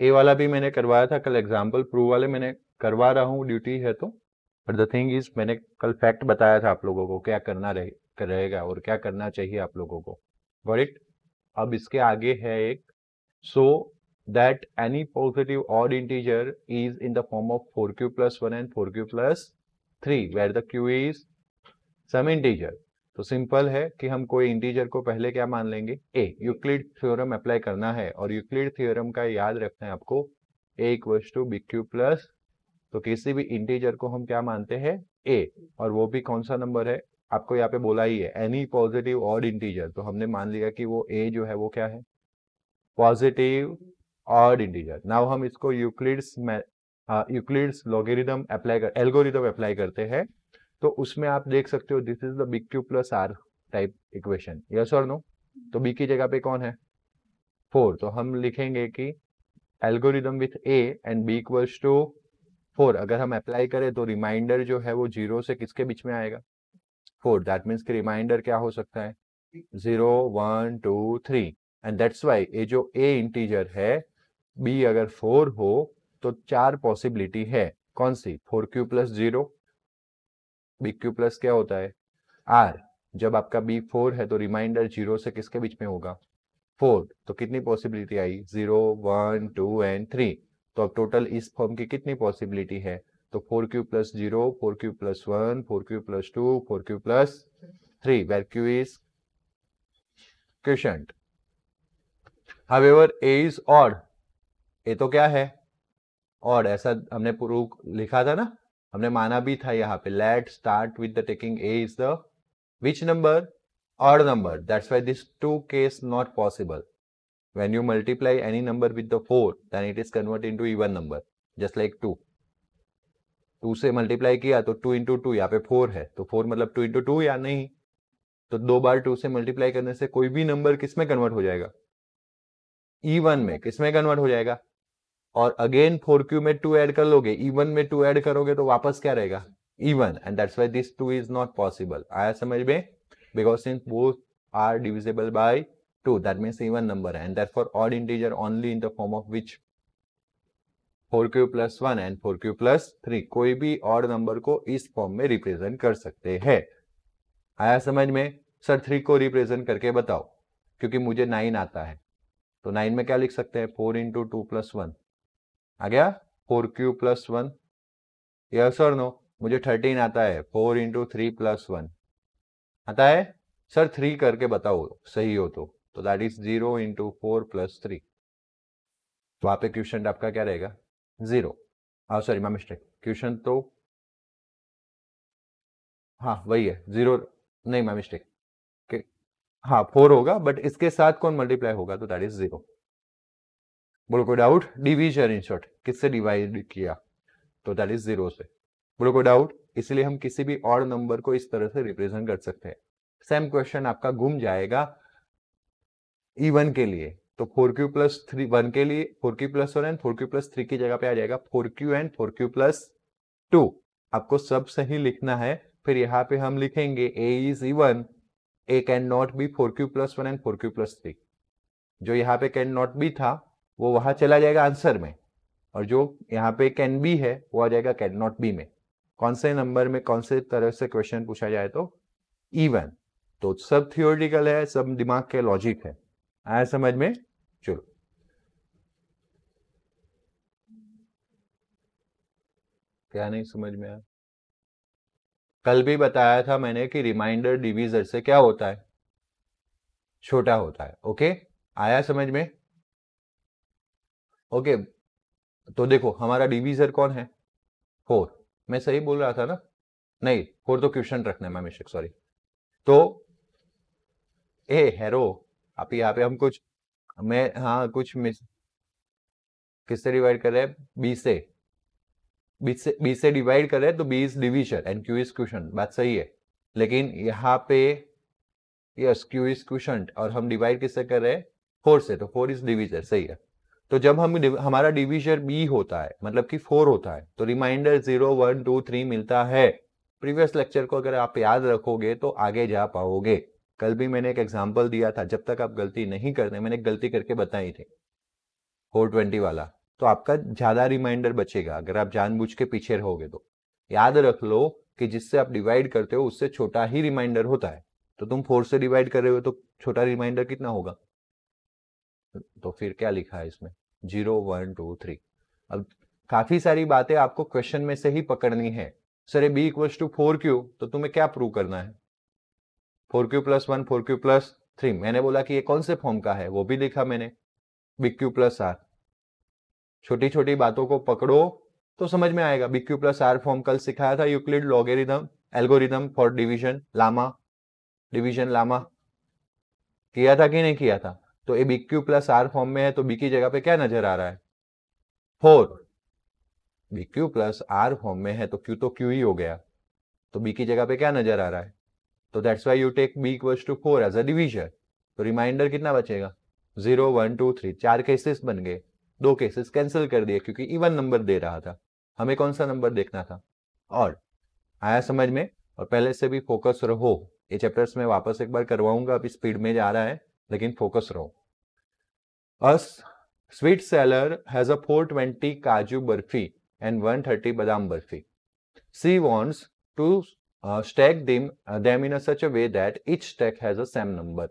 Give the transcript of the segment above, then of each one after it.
ए वाला भी मैंने करवाया था कल, एग्जाम्पल प्रूव वाले मैंने करवा रहा हूँ, ड्यूटी है तो। बट द थिंग इज, मैंने कल फैक्ट बताया था आप लोगों को क्या करना रहेगा और क्या करना चाहिए आप लोगों को। Got it? अब इसके आगे है एक, so that any positive odd integer is in the form of 4q plus 1 and 4q plus 3 where the q is some integer। तो सिंपल है कि हम कोई इंटीजर को पहले क्या मान लेंगे, a। यूक्लिड थ्योरम अप्लाई करना है और यूक्लिड थ्योरम का याद रखना है आपको, a equals to B Q plus, तो किसी भी इंटीजर को हम क्या मानते हैं, a। और वो भी कौन सा नंबर है, आपको यहाँ पे बोला ही है एनी पॉजिटिव ऑड इंटीजर, तो हमने मान लिया कि वो a जो है वो क्या है, पॉजिटिव ऑड इंटीजर। नाउ हम इसको यूक्लिड्स लॉगरिथम अप्लाई कर एल्गोरिथम अप्लाई करते हैं, तो उसमें आप देख सकते हो this is the B Q plus R type equation, yes और नो। तो बी की जगह पे कौन है, 4, तो हम लिखेंगे कि algorithm with A and B equals to 4। अगर हम अप्लाई करें तो रिमाइंडर जो है वो 0 से किसके बीच में आएगा, 4। दैट मीन्स कि रिमाइंडर क्या हो सकता है, 0 1 2 3। एंड दैट्स वाई ये जो ए इंटीजर है, बी अगर 4 हो तो 4 पॉसिबिलिटी है, कौन सी, 4q plus 0, B Q plus क्या होता है आर। जब आपका बी 4 है तो रिमाइंडर 0 से किसके बीच में होगा, 4। तो कितनी पॉसिबिलिटी आई, 0 1 2 एंड 3। तो अब टोटल इस फॉर्म की कितनी पॉसिबिलिटी है, तो 4q plus 0, 4q plus 1, 4q plus 2, 4q plus 3, where q is quotient. However a is odd, A तो क्या है ऑड, ऐसा हमने प्रूव लिखा था ना, हमने माना भी था यहाँ पे, let start with the taking a is the which number, odd number. That's why this two case not possible. When you multiply any number with the 4, then it is converted into even number, just like 2। 2 से multiply किया तो 2 into 2, यहाँ पे 4 है तो 4 मतलब 2 into 2 या नहीं, तो 2 बार 2 से मल्टीप्लाई करने से कोई भी नंबर किस में कन्वर्ट हो जाएगा, E1 में। किस में कन्वर्ट हो जाएगा, और अगेन 4q में 2 ऐड कर लोगे, E1 में 2 ऐड करोगे तो वापस क्या रहेगा, E1। And that's why this 2 is not possible. आया समझ में, because since both are divisible by 2, that means even number, and therefore odd integer only in the form of which 4q plus 1 and 4q plus 3, कोई भी odd number को इस form में represent कर सकते हैं। आया समझ में, सर 3 को रिप्रेजेंट करके बताओ, क्योंकि मुझे 9 आता है, तो 9 में क्या लिख सकते हैं, 4 इंटू 2 प्लस 1 आ गया 4q प्लस 1, यस और नो। मुझे 13 आता है, 4 इंटू 3 प्लस 1 आता है, सर 3 करके बताओ सही हो तो दैट इज 0 इंटू 4 प्लस 3। वहां पे क्वेश्चन आपका क्या रहेगा, 0। सॉरी माय मिस्टेक, क्वेश्चन तो हाँ वही है 0, नहीं माय मिस्टेक, हाँ 4 होगा, बट इसके साथ कौन मल्टीप्लाई होगा, तो दैट इज 0। बोलो कोई डाउट, डिवीजन इन शॉर्ट, किससे डिवाइड किया, तो दैट इज 0 से। बोलो कोई डाउट, इसलिए हम किसी भी ऑड नंबर को इस तरह से रिप्रेजेंट कर सकते हैं। सेम क्वेश्चन आपका घूम जाएगा E1 के लिए, तो 4q प्लस 3 1 के लिए 4q plus 1 and 4q plus 3 की जगह पे आ जाएगा 4q एंड 4q प्लस 2। आपको सब सही लिखना है, फिर यहाँ पे हम लिखेंगे a is E1, a can not B 4q plus 1 and 4q plus 3। जो यहाँ पे कैन नॉट बी था वो वहां चला जाएगा आंसर में, और जो यहाँ पे कैन बी है वो आ जाएगा कैन नॉट बी में। कौन से नंबर में कौन से तरह से क्वेश्चन पूछा जाए तो E1। तो सब थियोरिटिकल है, सब दिमाग के लॉजिक है। आया समझ में, चलो क्या नहीं समझ में आया, कल भी बताया था मैंने कि रिमाइंडर डिवीजर से क्या होता है, छोटा होता है। ओके, आया समझ में, ओके। तो देखो हमारा डिवीजर कौन है, 4। मैं सही बोल रहा था ना, नहीं 4 तो क्वेश्चन रखना है, मैं मिस्टेक, सॉरी। तो ए हेरो, आप यहाँ पे हम कुछ, मैं हाँ कुछ मिस, किससे डिवाइड कर रहे हैं, बी से, बी से डिवाइड कर रहे हैं, तो B is division and Q is question, बात सही है। लेकिन यहाँ पे यस क्यू इज क्वेश्चन और हम डिवाइड किससे कर रहे हैं, 4 से, तो 4 इज डिवीजर, सही है। तो जब हम हमारा डिवीजर बी होता है, मतलब कि 4 होता है, तो रिमाइंडर 0 1 2 3 मिलता है। प्रीवियस लेक्चर को अगर आप याद रखोगे तो आगे जा पाओगे। कल भी मैंने एक एग्जांपल दिया था, जब तक आप गलती नहीं करते, मैंने गलती करके बताई थी 420 वाला, तो आपका ज्यादा रिमाइंडर बचेगा अगर आप जानबूझ के पीछे रहोगे तो। याद रख लो कि जिससे आप डिवाइड करते हो उससे छोटा ही रिमाइंडर होता है। तो तुम 4 से डिवाइड कर रहे हो तो छोटा रिमाइंडर कितना होगा? तो फिर क्या लिखा है इसमें? 0 1 2 3। अब काफी सारी बातें आपको क्वेश्चन में से ही पकड़नी है। सर ये b इक्वल्स टू 4q, तो तुम्हें क्या प्रूव करना है? 4q plus 1 4q plus 3। मैंने बोला कि ये कौन से फॉर्म का है वो भी लिखा मैंने, bq प्लस r। छोटी छोटी बातों को पकड़ो तो समझ में आएगा। bq प्लस r फॉर्म कल सिखाया था, Euclid logarithm algorithm for division lemma, division lemma किया था कि नहीं किया था? तो ये bq प्लस r फॉर्म में है तो b की जगह पे क्या नजर आ रहा है? 4। bq प्लस r फॉर्म में है तो q तो q ही हो गया, तो b की जगह पे क्या नजर आ रहा है? तो that's why you take b equals to 4 as a divisor. तो रिमाइंडर कितना बचेगा? 0 1 2 3। 4 केसेस बन गए, 2 केसेस कैंसिल कर दिए क्योंकि इवन नंबर दे रहा था। हमें कौन सा नंबर देखना था? और आया समझ में? और पहले से भी फोकस रहो। ये चैप्टर्स में वापस एक बार करवाऊंगा, अभी स्पीड में जा रहा है, लेकिन फोकस रहो। A sweet seller has a 420 Kaju Barfi and 130 Badam Barfi. She wants to stack them in such a way that each stack has a same number.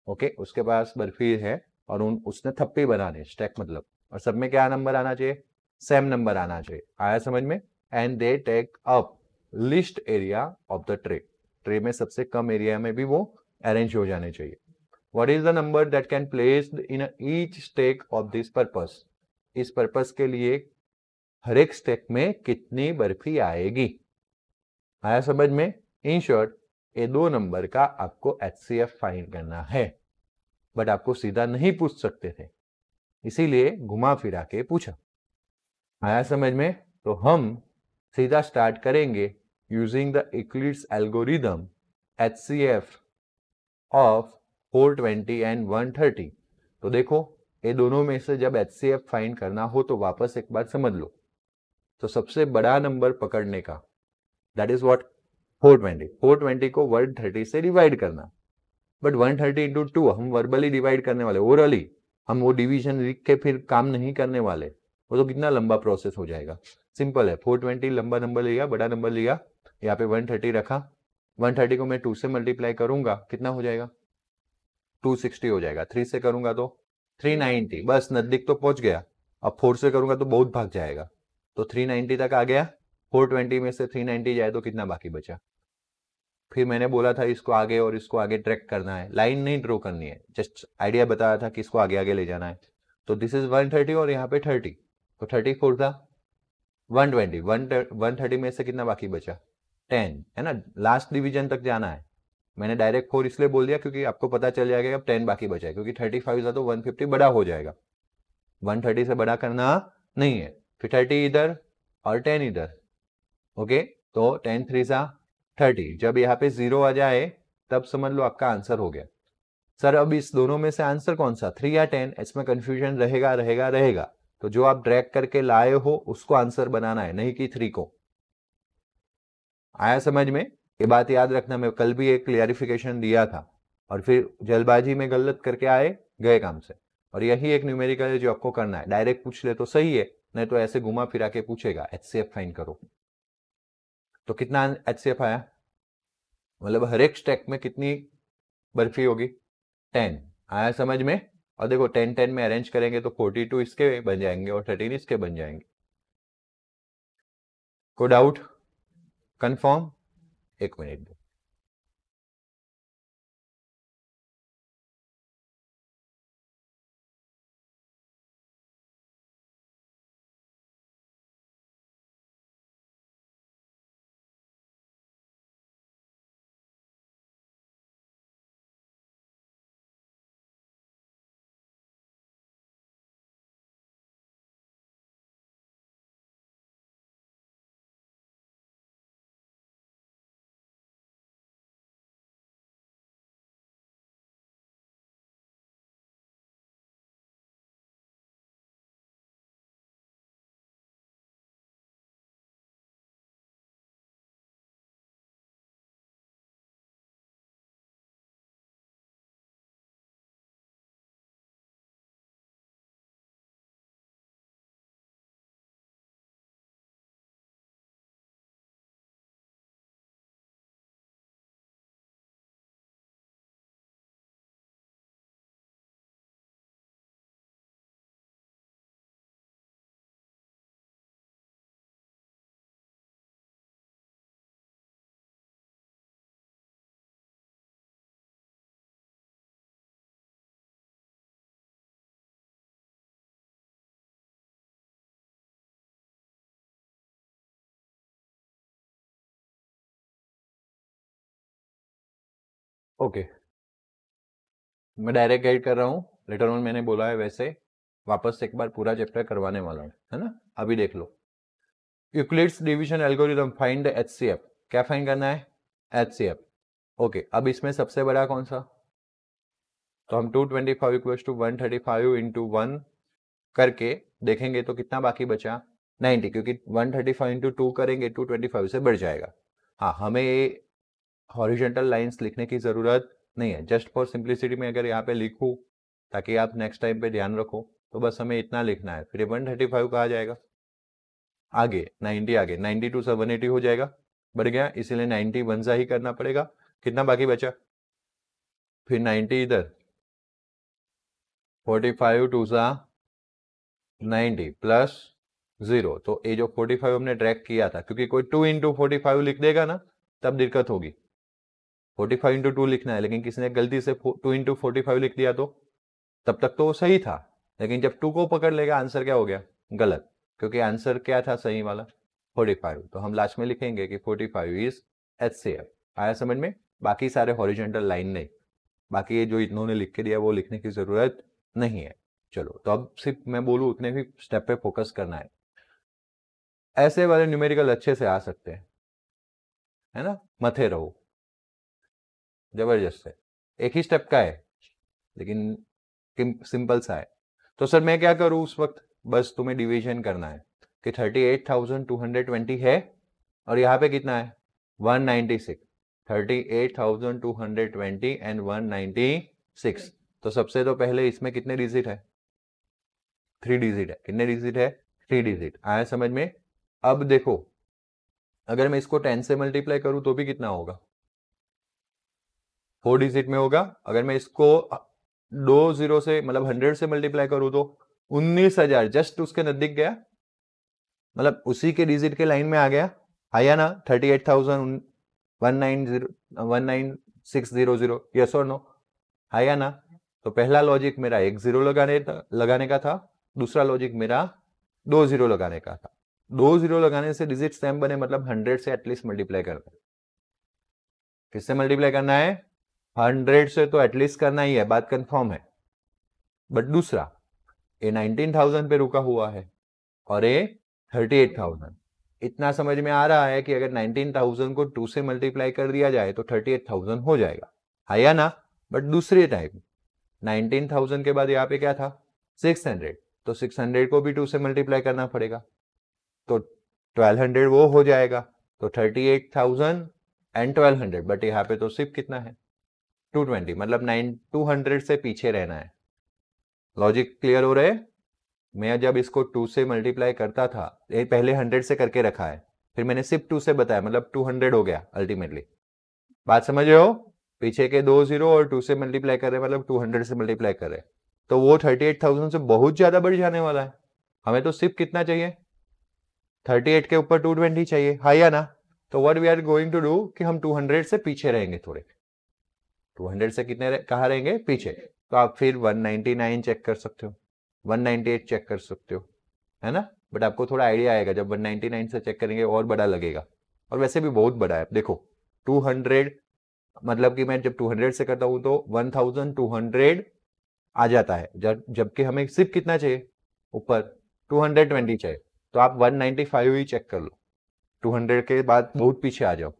Okay, उसके पास बर्फी है और उसने थप्पी बनाने, स्टैक मतलब, और सब में क्या नंबर आना चाहिए? सेम नंबर आना चाहिए। आया समझ में? And they take up least area of the tray. Tray में सबसे कम एरिया में भी वो अरेंज हो जाने चाहिए। What is the number that can placed in each stack of this purpose? इस पर्पस के लिए हर एक स्टेक में कितनी बर्फी आएगी? आया समझ में? इन शॉर्ट ये 2 नंबर का आपको HCF फाइंड करना है, बट आपको सीधा नहीं पूछ सकते थे, इसीलिए घुमा फिरा के पूछा। आया समझ में? तो हम सीधा स्टार्ट करेंगे using the Euclid's algorithm HCF of 420 and 130। तो देखो ये दोनों में से जब HCF फाइंड करना हो तो वापस एक बार समझ लो। तो सबसे बड़ा नंबर पकड़ने का, दैट इज व्हाट? 420। 420 को 130 से डिवाइड करना, बट 130 इंटू 2 हम वर्बली डिवाइड करने वाले, ओरली। हम वो डिवीजन लिख के फिर काम नहीं करने वाले, वो तो कितना लंबा प्रोसेस हो जाएगा। सिंपल है, 420 लंबा नंबर लिया, बड़ा नंबर लिया, यहाँ पे 130 रखा, 130 को मैं 2 से मल्टीप्लाई करूंगा, कितना हो जाएगा? 260 हो जाएगा। 3 से करूंगा तो 390, बस नजदीक तो पहुंच गया। अब 4 से करूंगा तो बहुत भाग जाएगा, तो 390 तक आ गया। 420 में से 390 जाए तो कितना बाकी बचा? फिर मैंने बोला था इसको आगे और इसको आगे ट्रैक करना है, लाइन नहीं ड्रॉ करनी है, जस्ट आइडिया बताया था कि इसको आगे आगे ले जाना है। तो दिस इज 130 और यहाँ पे 30, तो 34 था 120, 130 में से कितना बाकी बचा? 10, है ना? लास्ट डिवीजन तक जाना है। मैंने डायरेक्ट 4 इसलिए बोल दिया क्योंकि आपको पता चल जाएगा कि अब 10 बाकी बचा है, क्योंकि 35 था तो 150 बड़ा हो जाएगा, 130 से बड़ा करना नहीं है। फिर 30 इधर और 10 इधर, ओके। तो 10 3 सा 30, जब यहाँ पे 0 आ जाए तब समझ लो आपका आंसर हो गया। सर अब इस दोनों में से आंसर कौन सा, 3 या 10? इसमें कंफ्यूजन रहेगा रहेगा रहेगा, तो जो आप ड्रैग करके लाए हो उसको आंसर बनाना है, नहीं कि 3 को। आया समझ में? ये बात याद रखना, मैं कल भी एक क्लियरिफिकेशन दिया था और फिर जल्दबाजी में गलत करके आए गए काम से। और यही एक न्यूमेरिकल है जो आपको करना है, डायरेक्ट पूछ ले तो सही है, नहीं तो ऐसे घुमा फिरा के पूछेगा HCF फाइंड करो। तो कितना HCF आया? मतलब हर एक स्टैक में कितनी बर्फी होगी? 10। आया समझ में? और देखो 10 10 में अरेंज करेंगे तो 42 इसके बन जाएंगे और 13 इसके बन जाएंगे। कोई डाउट? कंफर्म? एक मिनट। ओके, मैं डायरेक्ट गाइड कर रहा हूँ, लेटर ऑन मैंने बोला है वैसे वापस एक बार पूरा चैप्टर करवाने वाला हूँ, है ना। अभी देख लो, Euclid's division algorithm, find the HCF। क्या फाइंड करना है? HCF। ओके, अब इसमें सबसे बड़ा कौन सा? तो हम 225 इक्वल्स टू 135 इंटू 1 करके देखेंगे तो कितना बाकी बचा? 90, क्योंकि 135 इंटू 2 करेंगे 225 से बढ़ जाएगा। हाँ, हमें ये हॉरिजॉन्टल लाइंस लिखने की जरूरत नहीं है, जस्ट फॉर सिंप्लिसिटी में अगर यहाँ पे लिखूं ताकि आप नेक्स्ट टाइम पे ध्यान रखो, तो बस हमें इतना लिखना है। फिर 135 कहा जाएगा, आगे 90, आगे 92 से 180 हो जाएगा, बढ़ गया, इसीलिए 90 वन सा ही करना पड़ेगा। कितना बाकी बचा? फिर 90 इधर, 45 टू सा 90 प्लस 0, तो ये जो 45 हमने ड्रैग किया था, क्योंकि कोई 2 इंटू 45 लिख देगा ना तब दिक्कत होगी। 45 इंटू 2 लिखना है, लेकिन किसी ने गलती से 2 इंटू 45 लिख दिया तो तब तक तो वो सही था, लेकिन जब 2 को पकड़ लेगा आंसर क्या हो गया? गलत, क्योंकि आंसर क्या था सही वाला? 45। तो हम लास्ट में लिखेंगे कि 45 इज HCF। आया समझ में? बाकी सारे हॉरिजॉन्टल लाइन नहीं, बाकी ये जो इन्होंने लिख के दिया वो लिखने की जरूरत नहीं है। चलो, तो अब सिर्फ मैं बोलूँ उतने भी स्टेप पे फोकस करना है। ऐसे वाले न्यूमेरिकल अच्छे से आ सकते हैं, है ना, मथे रहो, जबरदस्त है। एक ही स्टेप का है लेकिन सिंपल सा है। तो सर मैं क्या करूं उस वक्त? बस तुम्हें डिवीजन करना है कि 38,220 है और यहाँ पे कितना है? 196। 38,220 एंड 196। तो सबसे तो पहले इसमें कितने डिजिट है? 3 डिजिट है। कितने डिजिट है? 3 डिजिट। आया समझ में? अब देखो, अगर मैं इसको 10 से मल्टीप्लाई करूं तो भी कितना होगा? 4 डिजिट में होगा। अगर मैं इसको 2 0 से मतलब 100 से मल्टीप्लाई करूं तो 19,000, जस्ट उसके नजदीक गया, मतलब उसी के डिजिट के लाइन में आ गया। आया ना? 38,19600, यस और नो? आया ना? तो पहला लॉजिक मेरा 1 0 लगाने का था, दूसरा लॉजिक मेरा 2 0 लगाने का था। 2 0 लगाने से डिजिट सेम बने, मतलब 100 से एटलीस्ट मल्टीप्लाई करना है। किससे मल्टीप्लाई करना है? 100 से तो एटलीस्ट करना ही है, बात कंफर्म है। बट दूसरा, ये 19,000 पे रुका हुआ है और ये 38,000। इतना समझ में आ रहा है कि अगर 19,000 को 2 से मल्टीप्लाई कर दिया जाए तो 38,000 हो जाएगा, है या ना? बट दूसरे टाइम 19,000 के बाद यहाँ पे क्या था? 600, तो 600 को भी 2 से मल्टीप्लाई करना पड़ेगा, तो 1200 वो हो जाएगा। तो 38,000 एंड 1200, बट यहाँ पे तो सिर्फ कितना है? 220, मतलब 200 से पीछे रहना है। लॉजिक क्लियर हो रहा है? मैं जब इसको 2 से मल्टीप्लाई करता था, ये पहले 100 से करके रखा है, फिर मैंने सिर्फ 2 से बताया, मतलब 200 हो गया अल्टीमेटली। बात समझ रहे हो? पीछे के 2 0 और 2 से मल्टीप्लाई कर रहे, मतलब 200 से मल्टीप्लाई कर रहे, तो वो 38,000 से बहुत ज्यादा बढ़ जाने वाला है। हमें तो सिर्फ कितना चाहिए? 38 के ऊपर 220 चाहिए, हाँ या ना? तो what we are going to do कि हम 200 से पीछे रहेंगे थोड़े। 200 से कितने कहाँ रहेंगे? पीछे। तो आप फिर 199 चेक कर सकते हो, 198 चेक कर सकते हो, है ना? बट आपको थोड़ा आइडिया आएगा जब 199 से चेक करेंगे, और बड़ा लगेगा, और वैसे भी बहुत बड़ा है। देखो 200, मतलब कि मैं जब 200 से करता हूं तो 1200 आ जाता है, जबकि हमें सिर्फ कितना चाहिए? ऊपर 220 चाहिए। तो आप 195 ही चेक कर लो, 200 के बाद बहुत पीछे आ जाओ,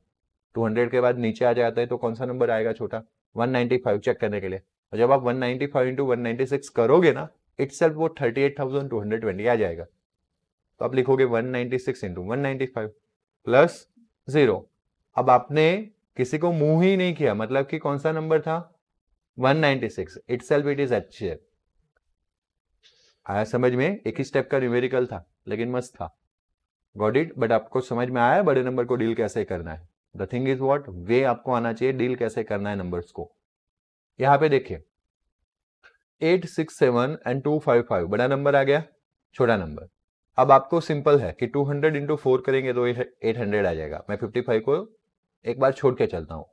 200 के बाद नीचे आ जाता है तो कौन सा नंबर आएगा छोटा? 195 चेक करने के लिए। और जब आप 195 इंटू 196 करोगे ना, इटसेल्फ वो 38,220 आ जाएगा। तो आप लिखोगे 196 इंटू 195 प्लस 0। अब आपने किसी को मुंह ही नहीं किया, मतलब कि कौन सा नंबर था? 196, इटसेल्फ इट इज HCF। आया समझ में? एक ही स्टेप का न्यूमेरिकल था लेकिन मस्त था, गॉट इट? बट आपको समझ में आया बड़े नंबर को डील कैसे करना है? द थिंग इज व्हाट, वे आपको आना चाहिए डील कैसे करना है नंबर्स को। यहां पे देखिए 867 एंड 255, बड़ा नंबर आ गया, छोटा नंबर। अब आपको सिंपल है कि 200 इंटू 4 करेंगे तो 800 आ जाएगा। मैं 55 को एक बार छोड़ के चलता हूं,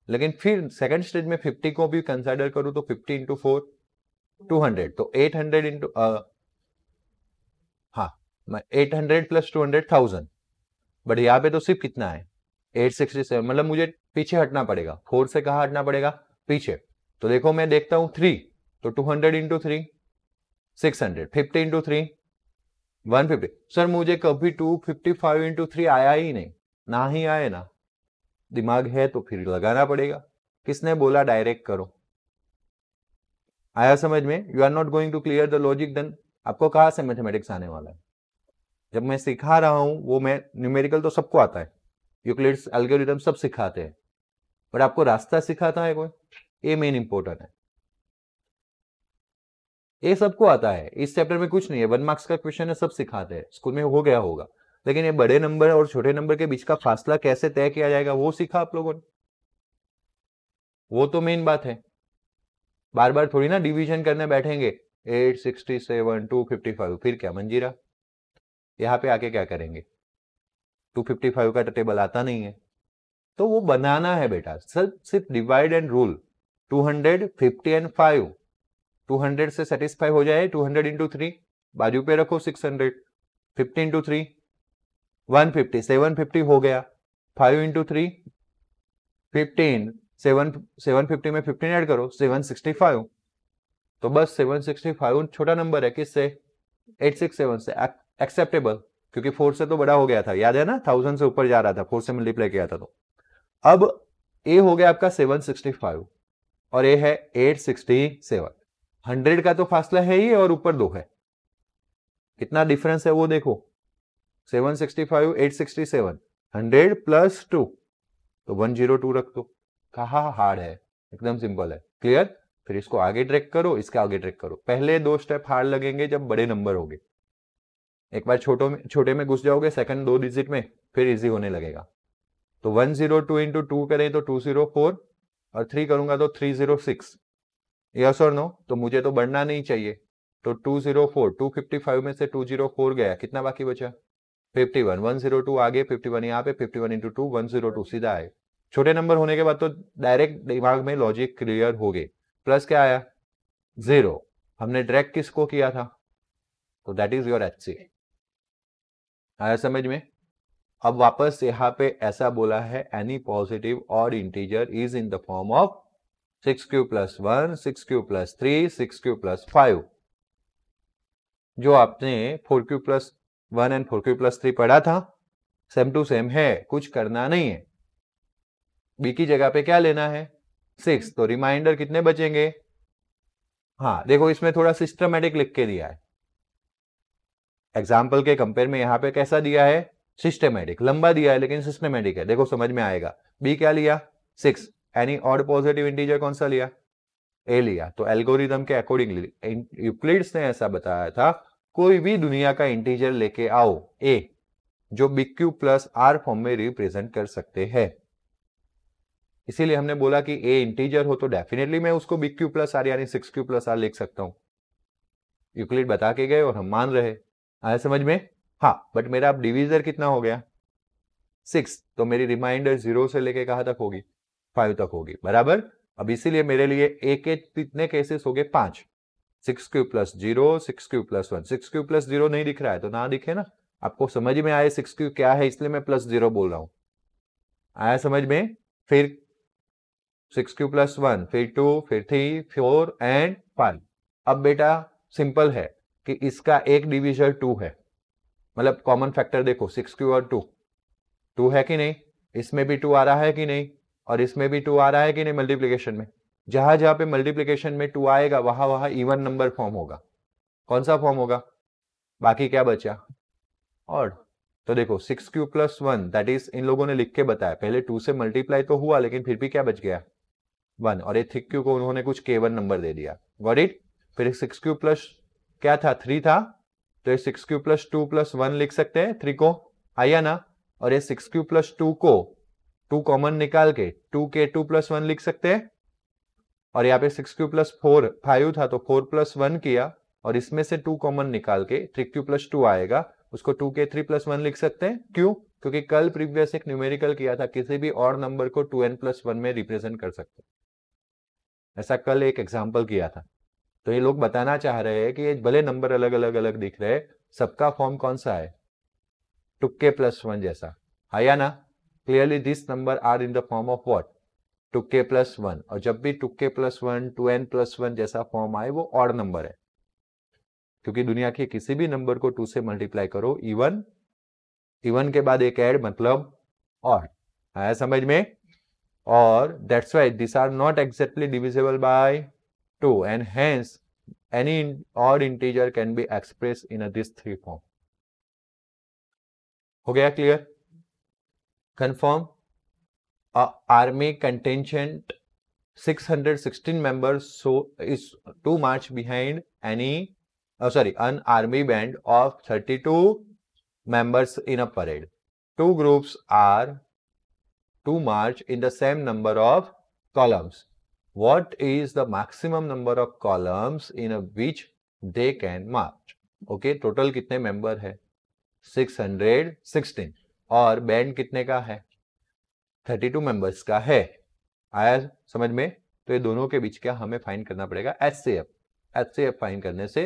लेकिन फिर सेकंड स्टेज में 50 को भी कंसिडर करूं तो 50 इंटू 4 200, तो 800 इंटू हाँ 800 प्लस 200,000। बट यहाँ पे तो सिर्फ कितना है? 867, मतलब मुझे पीछे हटना पड़ेगा। 4 से कहाँ हटना पड़ेगा? पीछे। तो देखो मैं देखता हूं 3, तो 200 इंटू 3 600, 50 इंटू 3 150। सर मुझे कभी 255 इंटू 3 आया ही नहीं, ना ही आए ना, दिमाग है तो फिर लगाना पड़ेगा। किसने बोला डायरेक्ट करो? आया समझ में? You are not going to clear the logic, then आपको कहां से मैथमेटिक्स आने वाला है? जब मैं सिखा रहा हूं वो मैं न्यूमेरिकल तो सबको आता है, यूक्लिड्स एल्गोरिथम सब सिखाते हैं, बट आपको रास्ता सिखाता है कोई? ये मेन इंपॉर्टेंट है। ये सबको आता है, इस चैप्टर में कुछ नहीं है, 1 मार्क्स का क्वेश्चन है, सब सिखाते हैं, स्कूल में हो गया होगा, लेकिन ये बड़े नंबर और छोटे नंबर के बीच का फासला कैसे तय किया जाएगा वो सीखा आप लोगों ने, वो तो मेन बात है। बार बार थोड़ी ना डिवीजन करने बैठेंगे 867 255, फिर क्या मंजीरा? यहां पे आके क्या करेंगे? 255 का टेबल आता नहीं है, तो वो बनाना है बेटा, सिर्फ डिवाइड एंड रूल। 200 50 एंड 5, 200 से सेटिस्फाई हो जाए, 200 इंटू 3 बाजू पे रखो, 600 50 इंटू 3 150, 750 हो गया, 5 इंटू 3 15, 750 में 15 ऐड करो 765। तो बस 765 छोटा नंबर है, किससे? 867 से, एक्सेप्टेबल, क्योंकि 4 से तो बड़ा हो गया था, याद है ना, 1000 से ऊपर जा रहा था, 4 से मल्टीप्लाई किया था। तो अब ए हो गया आपका 765 और ए है 867। 100 का तो फासला है ही और ऊपर 2 है, कितना डिफरेंस है वो देखो, 765 867, 100 प्लस 2, तो 102 रख दो। कहा हार्ड है, एकदम सिंपल है। क्लियर? फिर इसको आगे ट्रैक करो, इसका आगे ट्रैक करो। पहले 2 स्टेप हार्ड लगेंगे जब बड़े नंबर होंगे, एक बार छोटे में घुस जाओगे, सेकंड 2 डिजिट में, फिर इजी होने लगेगा। तो 102 इंटू 2 करें तो 204 और 3 करूंगा तो 306, यस और नो? तो मुझे तो बढ़ना नहीं चाहिए, तो 204, 255 में से 204 गया, कितना बाकी बचा? 51, 102 आगे, 51 यहाँ पे, 51 इंटू 2 102 सीधा आए। छोटे नंबर होने के बाद तो डायरेक्ट दिमाग में लॉजिक क्लियर हो गए। प्लस क्या आया? 0, हमने डायरेक्ट किसको किया था? तो दैट इज योर HC। आया समझ में? अब वापस यहाँ पे ऐसा बोला है, एनी पॉजिटिव और integer is in the form of 6q plus 1, 6q plus 3, 6q plus 5। जो आपने 4q plus 1 and 4q plus 3 पढ़ा था, सेम टू सेम है, कुछ करना नहीं है। बी की जगह पे क्या लेना है? 6, तो रिमाइंडर कितने बचेंगे? हाँ देखो, इसमें थोड़ा सिस्टमेटिक लिख के दिया है, एग्जाम्पल के कंपेयर में यहाँ पे कैसा दिया है? सिस्टमेटिक, लंबा दिया है लेकिन सिस्टमेटिक है, देखो समझ में आएगा। बी क्या लिया? 6, एनी ऑड पॉजिटिव इंटीजर कौन सा लिया? ए लिया। तो एल्गोरिदम के अकॉर्डिंगली यूक्लिड्स ने ऐसा बताया था, कोई भी दुनिया का इंटीजर लेके आओ ए, जो BQ प्लस आर फॉर्म में रिप्रेजेंट कर सकते हैं। इसीलिए हमने बोला कि ए इंटीजर हो तो डेफिनेटली मैं उसको BQ प्लस आर यानी 6Q प्लस आर लिख सकता हूं। यूक्लिड बता के गए और हम मान रहे। आया समझ में? हाँ, बट मेरा अब डिवीजर कितना हो गया? 6, तो मेरी रिमाइंडर 0 से लेके कहां तक होगी? 5 तक होगी, बराबर। अब इसीलिए मेरे लिए ए के कितने केसेस हो गए? 5। 6Q plus 0, 6Q plus 1, 6Q plus 0 नहीं दिख रहा है तो ना दिखे ना, आपको समझ में आए 6Q क्या है, इसलिए मैं प्लस 0 बोल रहा हूं। आया समझ में? फिर 6Q प्लस 1, फिर 2, फिर 3, 4 एंड 5। अब बेटा सिंपल है कि इसका एक डिविजर 2 है, मतलब कॉमन फैक्टर देखो 6Q और 2 है कि नहीं? इसमें भी 2 आ रहा है कि नहीं? और इसमें भी 2 आ रहा है कि नहीं? मल्टीप्लीकेशन में जहां जहां पे मल्टीप्लीकेशन में 2 आएगा वहां वहां इवन नंबर फॉर्म होगा। कौन सा फॉर्म होगा? बाकी क्या बचा? ऑड। तो देखो 6Q plus 1, that is in लोगों ने लिख के बताया, पहले 2 से मल्टीप्लाई तो हुआ लेकिन फिर भी क्या बच गया? 1, और ये 3Q को उन्होंने कुछ K1 नंबर दे दिया। Got it? फिर 6Q प्लस क्या था? 3 था, तो ये 6Q प्लस 2 प्लस 1 लिख सकते हैं 3 को, आया ना? और ये 6Q प्लस 2 को 2 कॉमन निकाल के 2K2 प्लस 1 लिख सकते हैं। और यहाँ पे 6Q प्लस 4 5 था तो 4 प्लस 1 किया, और इसमें से 2 कॉमन निकाल के 3Q प्लस 2 आएगा, उसको 2K3 प्लस 1 लिख सकते हैं। क्यों? क्योंकि कल प्रीवियस एक न्यूमेरिकल किया था, किसी भी और नंबर को 2n प्लस 1 में रिप्रेजेंट कर सकते हैं, ऐसा कल एक एग्जाम्पल किया था। तो ये लोग बताना चाह रहे हैं कि ये भले नंबर अलग अलग दिख रहे हैं, सबका फॉर्म कौन सा है? 2K प्लस 1 जैसा, है या ना? Clearly this number are in the form of what? 2k plus 1, और जब भी 2k प्लस 1, 2n प्लस 1 जैसा फॉर्म आए वो ऑड नंबर है, क्योंकि दुनिया के किसी भी नंबर को 2 से मल्टीप्लाई करो इवन, इवन के बाद एक ऐड मतलब ऑड। आया समझ में? और that's why this are not exactly divisible by 2 and hence any odd integer can be express in this 3 form. हो गया clear? Confirm? Army contingent 616 members so is to march behind an army band of 32 members in a parade. Two groups are to march in the same number of columns. What is the maximum number of columns in which they can march? Okay, total कितने member है? 616 और band कितने का है? 32 members का है। आया समझ में? तो ये दोनों के बीच क्या हमें फाइंड करना पड़ेगा? HCF। HCF फाइंड करने से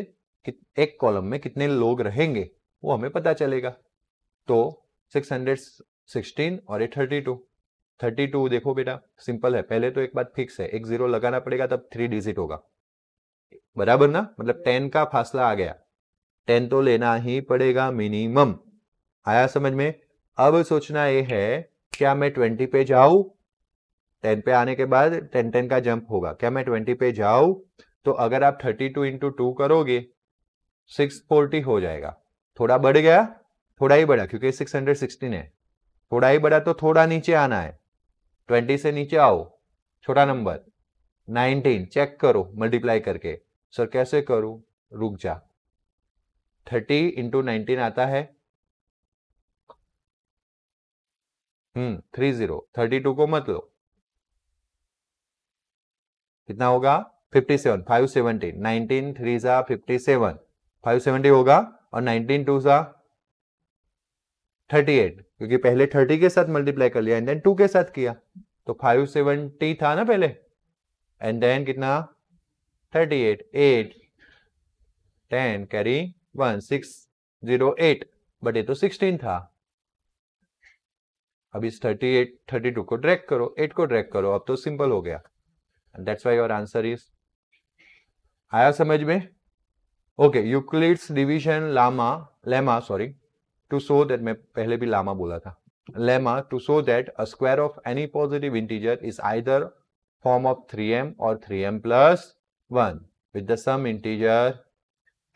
एक कॉलम में कितने लोग रहेंगे वो हमें पता चलेगा। तो 616 और 32 देखो बेटा सिंपल है, पहले तो एक बात फिक्स है, एक 0 लगाना पड़ेगा तब 3 डिजिट होगा, बराबर ना? मतलब 10 का फासला आ गया, 10 तो लेना ही पड़ेगा मिनिमम। आया समझ में? अब सोचना ये है क्या मैं 20 पे जाऊं? 10 पे आने के बाद 10 का जंप होगा, क्या मैं 20 पे जाऊं? तो अगर आप 32 इंटू 2 करोगे 640 हो जाएगा। थोड़ा बढ़ गया, थोड़ा ही बढ़ा क्योंकि 616 है, थोड़ा ही बढ़ा तो थोड़ा नीचे आना है, 20 से नीचे आओ, छोटा नंबर 19 चेक करो मल्टीप्लाई करके। सर कैसे करूं? रुक जा, 30 इंटू 19 आता है 30, 32 को मत लो, कितना होगा? 57, 570, 19 3 जा 57, 570 होगा, और 19 2 जा 38, क्योंकि पहले 30 के साथ मल्टीप्लाई कर लिया एंड देन 2 के साथ किया, तो 570 था ना पहले, एंड देन कितना? 38, 8 10 कैरी 1 608, बट ये तो 16 था। अब इस 38 32 को ड्रैग करो, 8 को ड्रैग करो, अब तो सिंपल हो गया। That's why your answer is। आया समझ में? Okay, Euclid's division lemma sorry to show that, मैं पहले भी लामा बोला था, lemma to show that a square of any positive integer is either form of 3m और 3m plus 1 with the some integer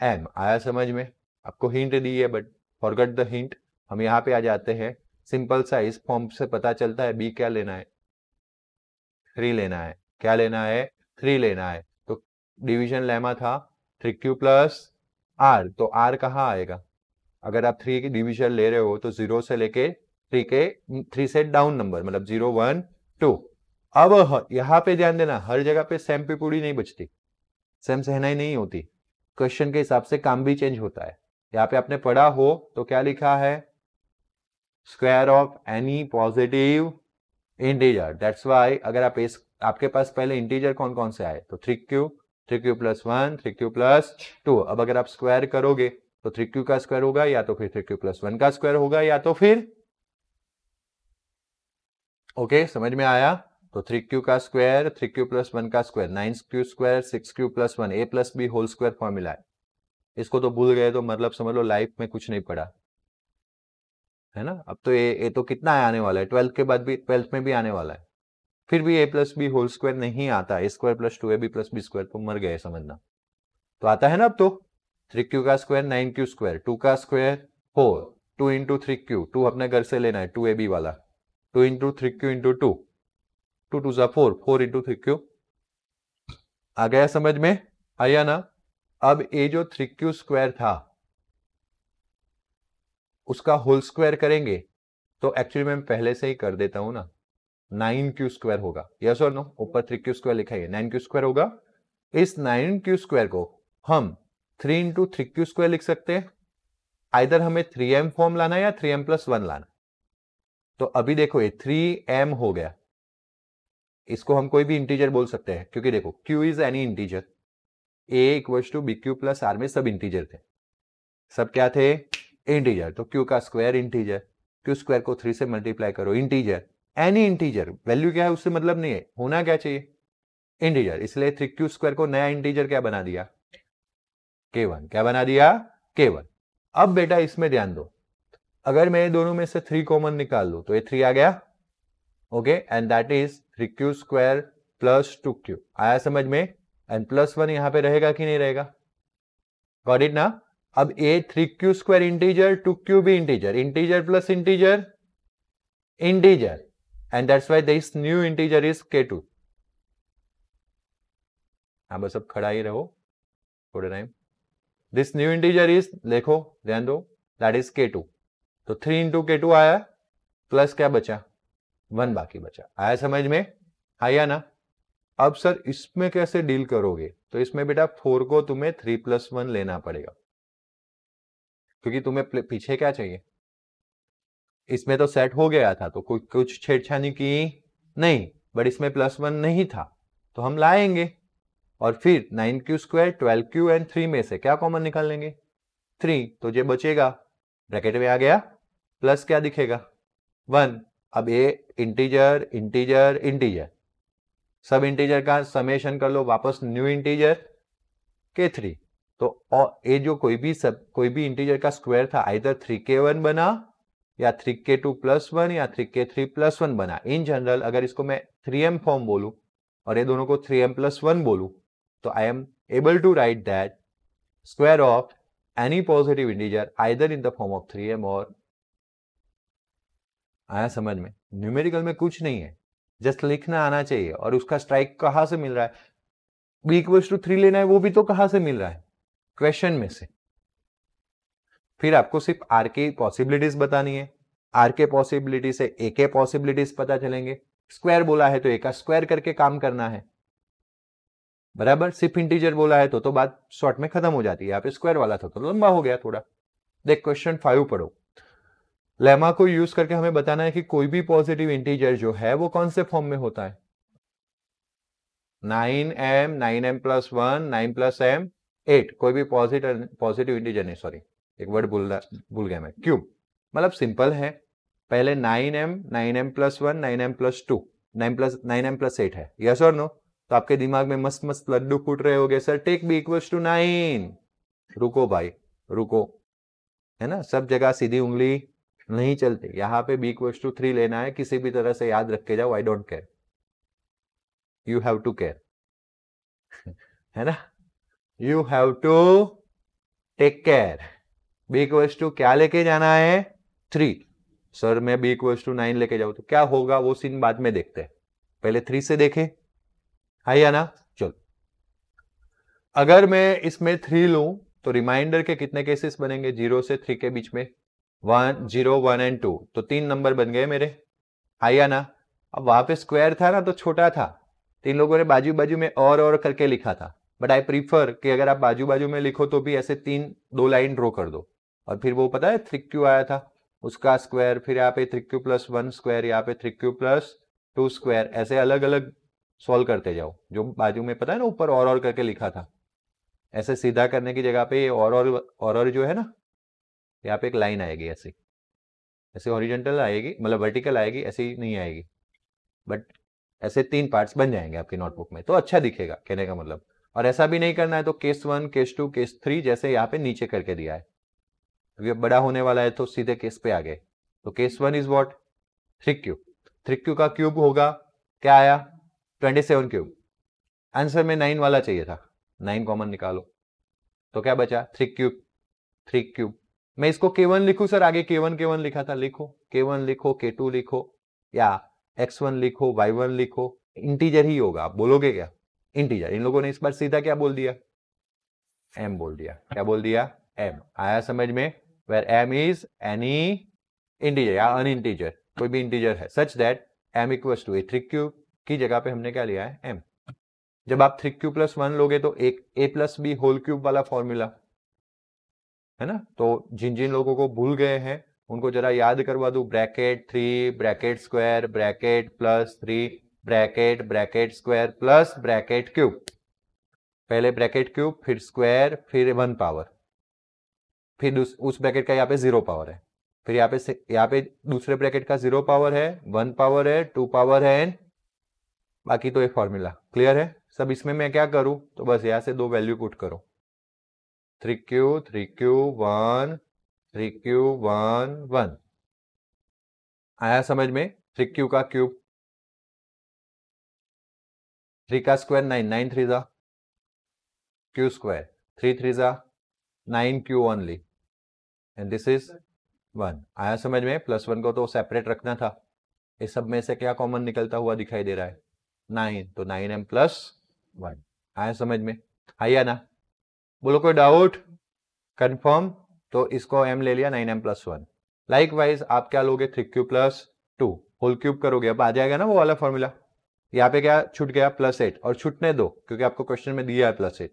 m। आया समझ में? आपको हिंट दी है बट फॉरगेट द हिंट। हम यहाँ पे आ जाते हैं, सिंपल सा इस फॉर्म से पता चलता है b क्या लेना है? 3 लेना है। क्या लेना है? 3 लेना है। तो डिवीजन लेमा था 3q प्लस r, तो r कहाँ आएगा? अगर आप 3 की डिवीजन ले रहे हो तो 0 से लेके 3 से डाउन नंबर, मतलब 0 1 2। अब यहाँ पे ध्यान देना, हर जगह पे सेम पिपूड़ी नहीं बचती, सेम सहनाई नहीं होती, क्वेश्चन के हिसाब से काम भी चेंज होता है। यहाँ पे आपने पढ़ा हो तो क्या लिखा है? Square of any positive integer. That's why अगर आप आपके पास पहले इंटीजर कौन कौन से आए तो 3q प्लस 1, 3q प्लस 2। अब अगर आप स्क्वायर करोगे तो 3q का स्क्वायर होगा, या तो फिर 3q प्लस 1 का स्क्वायर होगा, या तो फिर ओके समझ में आया? तो 3q का स्क्वायर, 3q प्लस 1 का square, 9q square, 6q plus 1, a plus b whole square formula है। इसको तो भूल गए तो मतलब समझ लो लाइफ में कुछ नहीं पढ़ा है ना। अब तो ये तो कितना आने वाला है, 12th के बाद भी, 12th में भी आने वाला है, फिर भी a plus B whole square नहीं आता, a square plus 2ab plus B square, तो मर गए समझना। तो आता है ना अब तो 3q का स्क्वायर 9q स्क्वायर, 2 का स्क्वायर 4, 2 इंटू 3q, 2 अपने घर से लेना है 2ab वाला, 2 इंटू 3q इंटू 2, 2 2 जा 4, 4 इंटू 3q। आ गया समझ में? आया ना? अब ये जो 3q स्क्वायर था उसका होल स्क्वायर करेंगे तो एक्चुअली मैं पहले से ही कर देता हूं ना, 9q स्क्वायर होगा, यस और नो? ऊपर 3q स्क्वायर लिखा है, 9q स्क्वायर होगा। इस 9q स्क्वायर को हम 3 इंटू 3q स्क्वायर लिख सकते हैं, आइदर हमें 3m फॉर्म लाना है या 3m प्लस 1 लाना। तो अभी देखो ये 3m हो गया, इसको हम कोई भी इंटीजर बोल सकते हैं, क्योंकि देखो q is any integer, a equals to bq plus r में सब इंटीजर थे, सब क्या थे? इंटीजर। तो q का स्क्वायर इंटीजर, q स्क्वायर को 3 से मल्टीप्लाई करो इंटीजर, एनी इंटीजर, वैल्यू क्या है उससे मतलब नहीं है, होना क्या चाहिए इंटीजर, इसलिए 3q² को नया इंटीजर क्या बना दिया k1, क्या बना दिया k1। अब बेटा इसमें ध्यान दो, अगर मैं दोनों में से 3 कॉमन निकाल लूं तो ये 3 आ गया, okay, and that is 3q² plus 2q, आया समझ में, एंड +1 यहां पे रहेगा कि नहीं रहेगा, गॉट इट ना। अब ये 3q² इंटीजर, 2q भी integer, integer plus integer integer, and that's why this new integer is k2। हाँ बस अब खड़ा ही रहो थोड़े time, this new integer is, देखो ध्यान दो, दैट इज k2, तो 3 इंटू k2 आया, प्लस क्या बचा 1 बाकी बचा, आया समझ में, हाँ या ना। अब सर इसमें कैसे डील करोगे, तो इसमें बेटा 4 को तुम्हें 3+1 लेना पड़ेगा, क्योंकि तुम्हें पीछे क्या चाहिए, इसमें तो सेट हो गया था तो कुछ छेड़छाड़ी की नहीं, बट इसमें +1 नहीं था तो हम लाएंगे, और फिर 9q², 12q एंड 3 में से क्या कॉमन निकाल लेंगे 3, तो ये बचेगा, ब्रैकेट में आ गया, प्लस क्या दिखेगा 1। अब ये इंटीजर इंटीजर इंटीजर, सब इंटीजर का समेशन कर लो, वापस न्यू इंटीजर k3, तो और ये जो कोई भी इंटीजर का स्क्वायर था, आइदर 3k1 बना या 3k2 प्लस 1 या 3k3 प्लस 1 बना। इन जनरल अगर इसको मैं 3m फॉर्म बोलूं और ये दोनों को 3m प्लस 1 बोलूं, तो I am able to write that square of any positive integer either in the form of 3m और, आया समझ में, न्यूमेरिकल में कुछ नहीं है, जस्ट लिखना आना चाहिए, और उसका स्ट्राइक कहां से मिल रहा है, b=3 लेना है, वो भी तो कहां से मिल रहा है क्वेश्चन में से। फिर आपको सिर्फ आर के पॉसिबिलिटीज बतानी है, आर के पॉसिबिलिटी से ए के पॉसिबिलिटीज पता चलेंगे, स्क्वायर बोला है तो ए का स्क्वायर करके काम करना है, बराबर, सिर्फ इंटीजर बोला है तो बात शॉर्ट में खत्म हो जाती है, यहाँ पे स्क्वायर वाला था तो लंबा हो गया थोड़ा। देख क्वेश्चन 5 पढ़ो, लेमा को यूज करके हमें बताना है कि कोई भी पॉजिटिव इंटीजर जो है वो कौन से फॉर्म में होता है, 9m, 9m plus 1, 9 plus m 8, कोई भी पॉजिटिव इंटीजर नहीं, सॉरी एक वर्ड भूल गया मैं, क्यूब, मतलब सिंपल है, पहले 9m plus 1, 9m plus 2, 9m plus 8 है, यस और नो, तो आपके दिमाग में मस्त मस्त लड्डू फूट रहे होंगे, सर टेक b=9, रुको भाई रुको, है ना, सब जगह सीधी उंगली नहीं चलती, यहाँ पे b=3 लेना है, किसी भी तरह से याद रख के जाओ, I don't care, you have to care, है ना, you have to take care. b= क्या लेके जाना है 3, सर मैं b=9 लेके जाऊं तो क्या होगा, वो सीन बाद में देखते हैं, पहले 3 से देखें, है या ना। चलो अगर मैं इसमें 3 लूं तो रिमाइंडर के कितने केसेस बनेंगे, 0 से 3 के बीच में 1, 0, 1 एंड 2, तो 3 नंबर बन गए मेरे, है या ना। अब वहां पे स्क्वायर था ना तो छोटा था, तो इन लोगों ने बाजू बाजू में और करके लिखा था, बट आई प्रीफर कि अगर आप बाजू बाजू में लिखो तो भी ऐसे 2 लाइन ड्रॉ कर दो, और फिर वो पता है 3q आया था उसका स्क्वायर, फिर यहाँ पे 3q प्लस 1 स्क्वायर, यहाँ पे 3q प्लस 2 स्क्वायर, ऐसे अलग अलग सॉल्व करते जाओ, जो बाजू में पता है ना ऊपर और करके लिखा था, ऐसे सीधा करने की जगह पे और जो है ना, यहाँ पे एक लाइन आएगी ऐसी, ऐसे हॉरिजॉन्टल आएगी, मतलब वर्टिकल आएगी, ऐसी नहीं आएगी, बट ऐसे 3 पार्ट्स बन जाएंगे आपकी नोटबुक में, तो अच्छा दिखेगा कहने का मतलब। और ऐसा भी नहीं करना है तो केस 1, केस 2, केस 3 जैसे यहाँ पे नीचे करके दिया है, क्योंकि बड़ा होने वाला है तो सीधे केस पे आ गए, तो case 1 is what 3q, 3q का क्यूब होगा, क्या आया 27 क्यूब, आंसर में 9 वाला चाहिए था, 9 कॉमन निकालो, तो क्या बचा 3 क्यूब, मैं इसको k1 लिखूं सर, आगे k1 लिखा था, लिखो k1 लिखो, k2 लिखो, या x1 लिखो, y1 लिखो, इंटीजर ही होगा, आप बोलोगे क्या इंटीजर, इन लोगों ने इस बार सीधा क्या बोल दिया m बोल दिया, क्या बोल दिया m, आया समझ में, where m is any integer या अनइंटीजर, कोई भी इंटीजर है, such that m equals to 3q की जगह पे हमने क्या लिया है m। जब आप 3q प्लस 1 लोगे तो एक a plus B whole cube वाला फॉर्मूला है ना, तो जिन जिन लोगों को भूल गए हैं उनको जरा याद करवा दूं, bracket 3 bracket square bracket plus 3 bracket square plus bracket cube, पहले ब्रैकेट क्यूब फिर स्क्वायर फिर 1 पावर, फिर उस ब्रैकेट का यहाँ पे 0 पावर है, फिर यहाँ पे दूसरे ब्रैकेट का 0 पावर है, 1 पावर है, 2 पावर है एंड बाकी तो ये फॉर्मूला क्लियर है सब। इसमें मैं क्या करूं, तो बस यहां से 2 वैल्यू पुट करो, 3q 3q 1 3q 1 1 आया समझ में। 3q का क्यूब, 3 का स्क्वायर 9, 9 3 जा q स्क्वायर, 3 3 जा 9q only and this is 1। आया समझ में। +1 को तो सेपरेट रखना था। इस सब में से क्या कॉमन निकलता हुआ दिखाई दे रहा है, 9, तो 9m + 1। आया समझ में, आया ना। बोलो कोई डाउट, कंफर्म। तो इसको m ले लिया, 9m + 1। लाइकवाइज आप क्या लोगे, 3q + 2 होल क्यूब करोगे, अब आ जाएगा ना वो वाला फॉर्मूला। यहाँ पे क्या छूट गया, +8, और छूटने दो क्योंकि आपको क्वेश्चन में दिया है +8।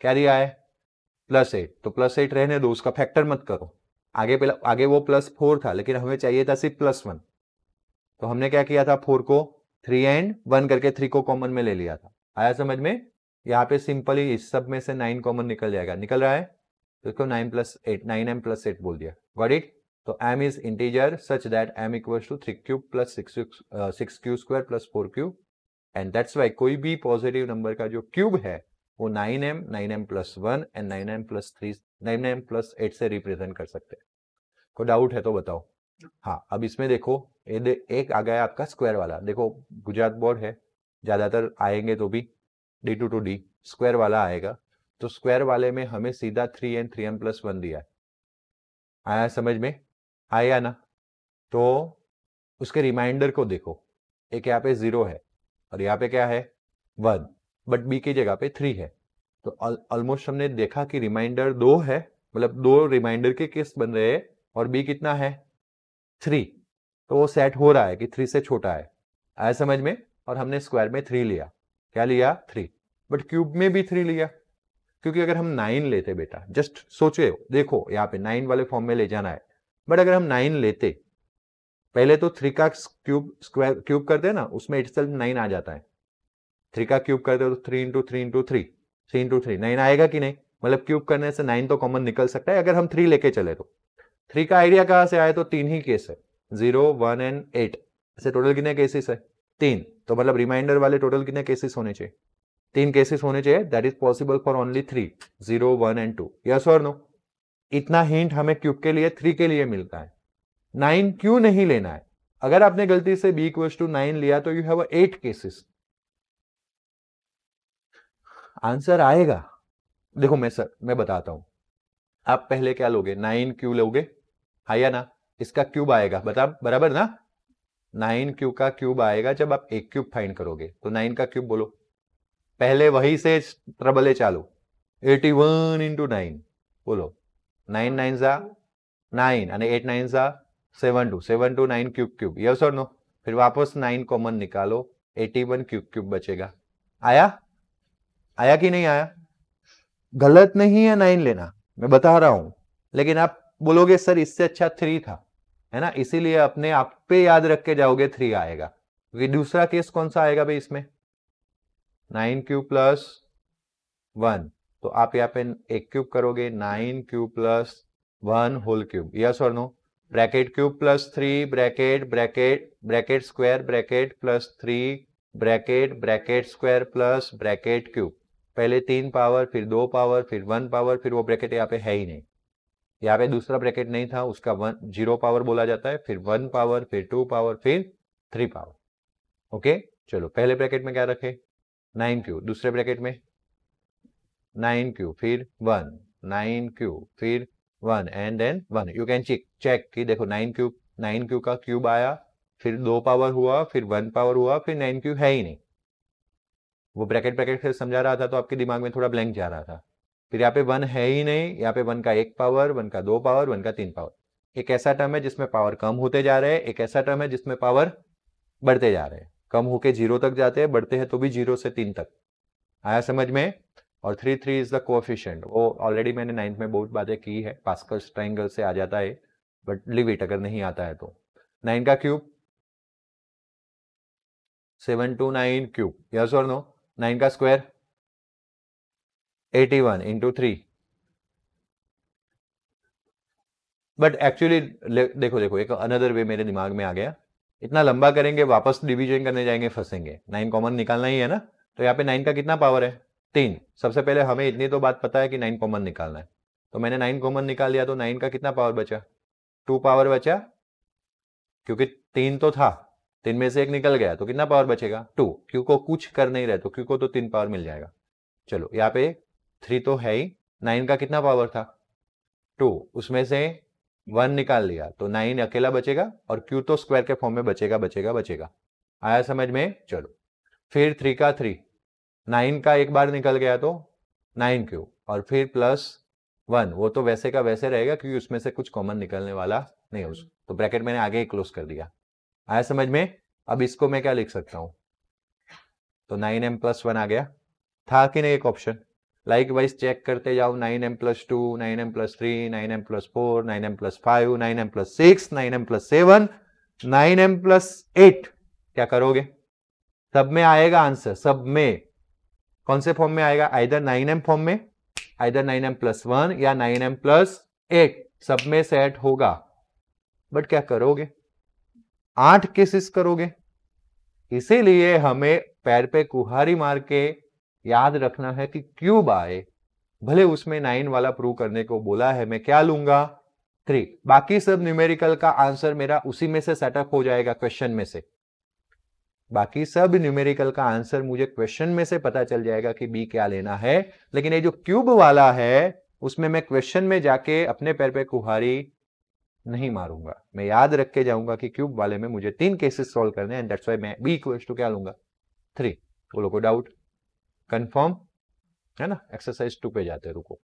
क्या दिया है, +8, तो +8 रहने दो, उसका फैक्टर मत करो। आगे वो +4 था, लेकिन हमें चाहिए था सिर्फ +1। तो हमने क्या किया था, 4 को 3 एंड 1 करके 3 को कॉमन में ले लिया था। आया समझ में। यहाँ पे सिंपली इस सब में से 9 कॉमन निकल जाएगा, निकल रहा है, तो इसको 9 + 8 9m + 8 बोल दिया। Got it. तो m is integer such that m = 3q + 6q² + 4q and that's why कोई भी पॉजिटिव नंबर का जो क्यूब है वो 9m + 1 एंड 9m + 3 9m + 8 से रिप्रेजेंट कर सकते हैं। कोई डाउट है तो बताओ। हाँ, अब इसमें देखो, एक आ गया आपका स्क्वायर वाला। देखो गुजरात बोर्ड है, ज्यादातर आएंगे तो भी D2 to D स्क्वायर वाला आएगा। तो स्क्वायर वाले में हमें सीधा 3 एंड 3m + 1 दिया है। आया समझ में, आया ना। तो उसके रिमाइंडर को देखो, एक यहाँ पे 0 है और यहाँ पे क्या है 1, बट b की जगह पे 3 है। तो ऑलमोस्ट हमने देखा कि रिमाइंडर 2 है, मतलब 2 रिमाइंडर के केस बन रहे हैं और b कितना है 3। तो वो सेट हो रहा है कि 3 से छोटा है। आया समझ में। और हमने स्क्वायर में 3 लिया, क्या लिया 3, बट क्यूब में भी 3 लिया, क्योंकि अगर हम 9 लेते बेटा, जस्ट सोचे देखो यहाँ पे 9 वाले फॉर्म में ले जाना है, बट अगर हम 9 लेते, पहले तो 3 का क्यूब करते हैं ना, उसमें इटसेल्फ 9 आ जाता है। 3 का क्यूब करते हो तो 3 × 3 × 3 3 × 3 9 आएगा कि नहीं, मतलब क्यूब करने से 9 तो कॉमन निकल सकता है अगर हम 3 लेके चले तो। 3 का आइडिया कहां से आया, तो 3 ही केस है, 0 1 एंड 8, ऐसे टोटल कितने केसेस है 3। तो मतलब रिमाइंडर वाले टोटल कितने केसेस होने चाहिए, 3 केसेस होने चाहिए। That is possible for only 3, 0 1 and 2। Yes और नो। इतना हिंट हमें क्यूब के लिए 3 के लिए मिलता है। 9 क्यों नहीं लेना है, अगर आपने गलती से b = 9 लिया तो यू हैव 8 केसेस। आंसर आएगा, देखो मैं बताता हूं। आप पहले क्या लोगे, 9 क्यू लोगे, हाँ या ना। इसका क्यूब आएगा, बराबर ना। 9 क्यू का क्यूब आएगा जब आप एक क्यूब फाइंड करोगे, तो 9 का क्यूब बोलो, पहले वही से ट्रबल है चालू, 81 × 9 बोलो, 9 9 जा 9 અને 8 9 जा 72 72 9 क्यूब यस और नो। फिर वापस 9 कॉमन निकालो, 81 क्यूब बचेगा। आया कि नहीं आया। गलत नहीं है 9 लेना, मैं बता रहा हूं, लेकिन आप बोलोगे सर इससे अच्छा 3 था, है ना, इसीलिए अपने आप पे याद रख के जाओगे 3 आएगा। क्योंकि दूसरा केस कौन सा आएगा भाई इसमें, 9q + 1, तो आप यहाँ पे एक क्यूब करोगे, 9q + 1 होल क्यूब, यस और no. Bracket cube +3 bracket square bracket +3 bracket square plus bracket cube, पहले 3 पावर फिर 2 पावर फिर 1 पावर, फिर वो ब्रैकेट यहाँ पे है ही नहीं, यहाँ पे दूसरा ब्रैकेट नहीं था, उसका 0 पावर बोला जाता है, फिर 1 पावर फिर 2 पावर फिर 3 पावर। ओके चलो, पहले ब्रैकेट में क्या रखे 9q, दूसरे ब्रैकेट में 9q फिर 1 9q फिर 1 and then 1। You can check कि देखो 9q का क्यूब आया, फिर 2 पावर हुआ, फिर 1 पावर हुआ, फिर 9q है ही नहीं। वो ब्रैकेट से समझा रहा था तो आपके दिमाग में थोड़ा ब्लैंक जा रहा था। फिर यहाँ पे 1 है ही नहीं, यहाँ पे 1 का 1 पावर, 1 का 2 पावर, 1 का 3 पावर। एक ऐसा टर्म है जिसमें पावर कम होते जा रहे हैं, एक ऐसा टर्म है जिसमें पावर बढ़ते जा रहे हैं, कम होके 0 तक जाते हैं, बढ़ते हैं तो भी 0 से 3 तक। आया समझ में। और 3 इज द कोएफिशिएंट, वो ऑलरेडी मैंने 9th में बहुत बातें की है, पास्कल्स ट्रायंगल से आ जाता है, बट लिव इट अगर नहीं आता है तो। 9 का क्यूब 729 क्यूब, यस और नो। 9 का स्क्वायर 81 × 3 बट एक्चुअली देखो देखो, एक अनदर वे मेरे दिमाग में आ गया, इतना लंबा करेंगे, वापस डिवीजन करने जाएंगे, फंसेंगे। 9 कॉमन निकालना ही है ना, तो यहाँ पे 9 का कितना पावर है? 3। सबसे पहले हमें इतनी तो बात पता है कि 9 कॉमन निकालना है, तो मैंने 9 कॉमन निकाल लिया, तो 9 का कितना पावर बचा? 2 पावर बचा, क्योंकि 3 तो था, 3 में से एक निकल गया, तो कितना पावर बचेगा? 2। क्यू को कुछ कर नहीं रहे, तो क्यू को तो 3 पावर मिल जाएगा। चलो यहाँ पे 3 तो है ही, 9 का कितना पावर था? 2, उसमें से 1 निकाल लिया, तो 9 अकेला बचेगा, और क्यू तो स्क्वायर के फॉर्म में बचेगा बचेगा बचेगा। आया समझ में? चलो फिर 3 का 3, 9 का एक बार निकल गया तो 9 क्यू, और फिर +1, वो तो वैसे का वैसे रहेगा क्योंकि उसमें से कुछ कॉमन निकलने वाला नहीं है उसको, तो ब्रैकेट मैंने आगे ही क्लोज कर दिया। आया समझ में? अब इसको मैं क्या लिख सकता हूं? तो 9m+1 आ गया, था कि नहीं एक ऑप्शन? लाइक वाइज चेक करते जाओ, 9m+2, 9m+3, 9m+4, 9m+5, 9m+6, 9m+7, 9m+8। क्या करोगे? सब में आएगा आंसर, सब में। कौन से फॉर्म में आएगा? आइदर 9m फॉर्म में, आइदर 9m+1 या 9m+8, सब में सेट होगा। बट क्या करोगे? 8 केसेस करोगे, इसीलिए हमें पैर पे कुल्हाड़ी मार के याद रखना है कि क्यूब आए, भले उसमें 9 वाला प्रूव करने को बोला है, मैं क्या लूंगा? 3। बाकी सब न्यूमेरिकल का आंसर मेरा उसी में से सेटअप हो जाएगा, क्वेश्चन में से। बाकी सब न्यूमेरिकल का आंसर मुझे क्वेश्चन में से पता चल जाएगा कि बी क्या लेना है। लेकिन ये जो क्यूब वाला है, उसमें मैं क्वेश्चन में जाके अपने पैर पे कुल्हाड़ी नहीं मारूंगा, मैं याद रख के जाऊंगा कि क्यूब वाले में मुझे 3 केसेस सॉल्व करने हैं, दैट्स व्हाई मैं बी इक्वल्स टू क्या लूंगा? 3। बोलो कोई डाउट? कंफर्म है ना? एक्सरसाइज 2 पे जाते, रुको।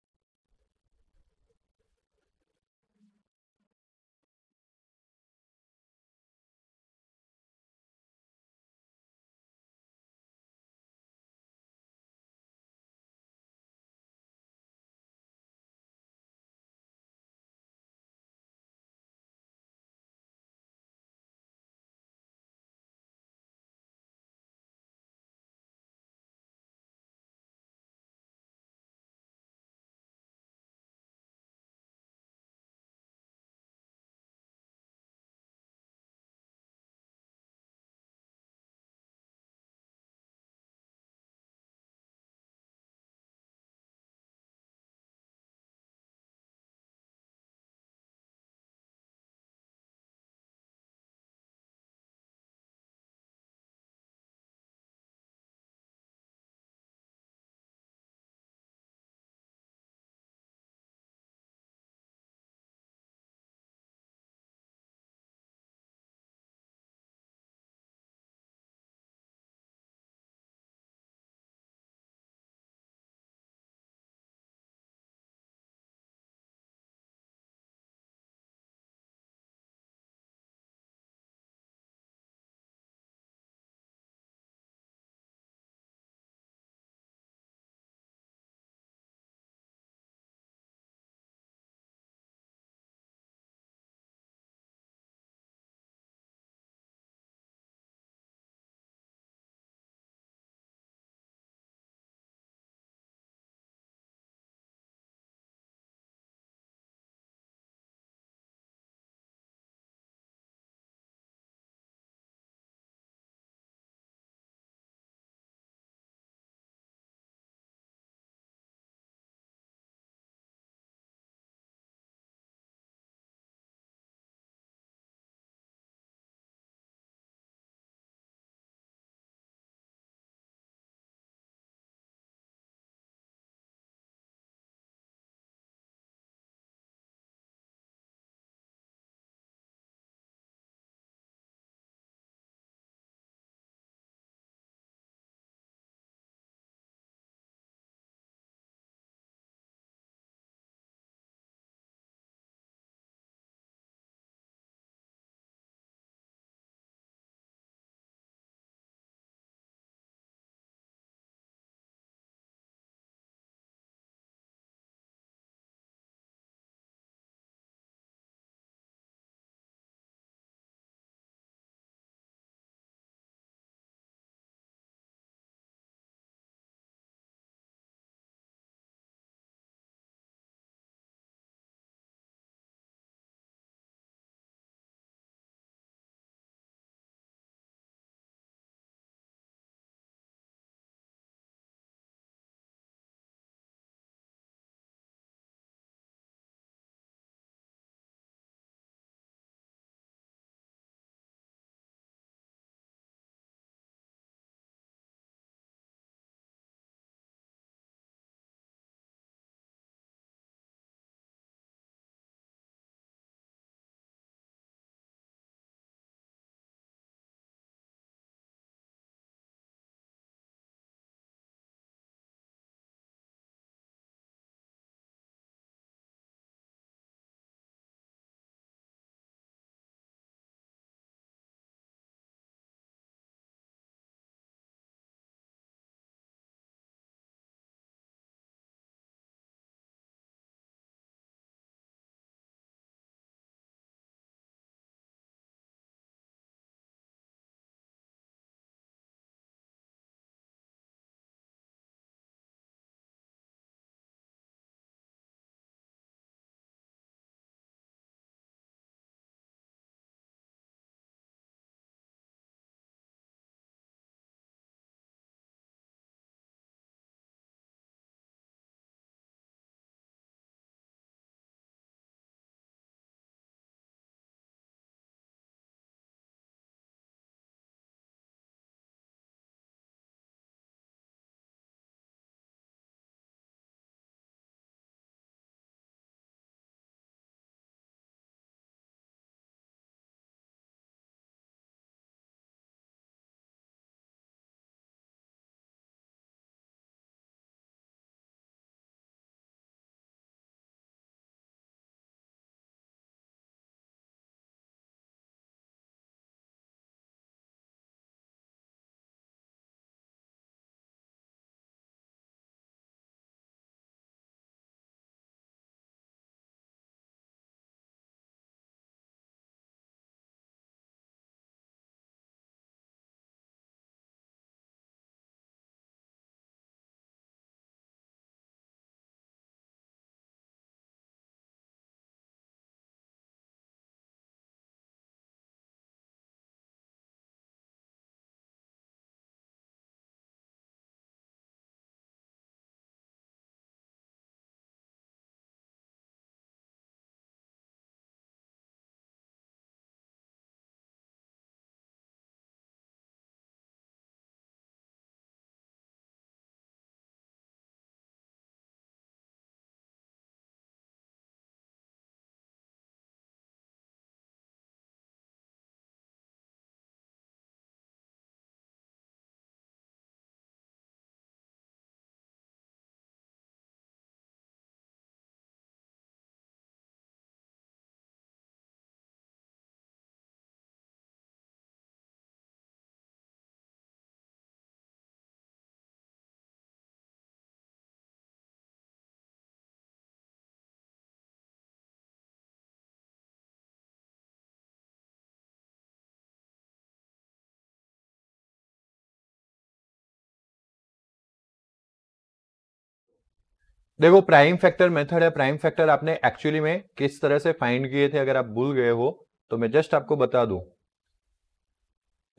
देखो प्राइम फैक्टर मेथड है, प्राइम फैक्टर आपने एक्चुअली में किस तरह से फाइंड किए थे अगर आप भूल गए हो तो मैं जस्ट आपको बता दूं,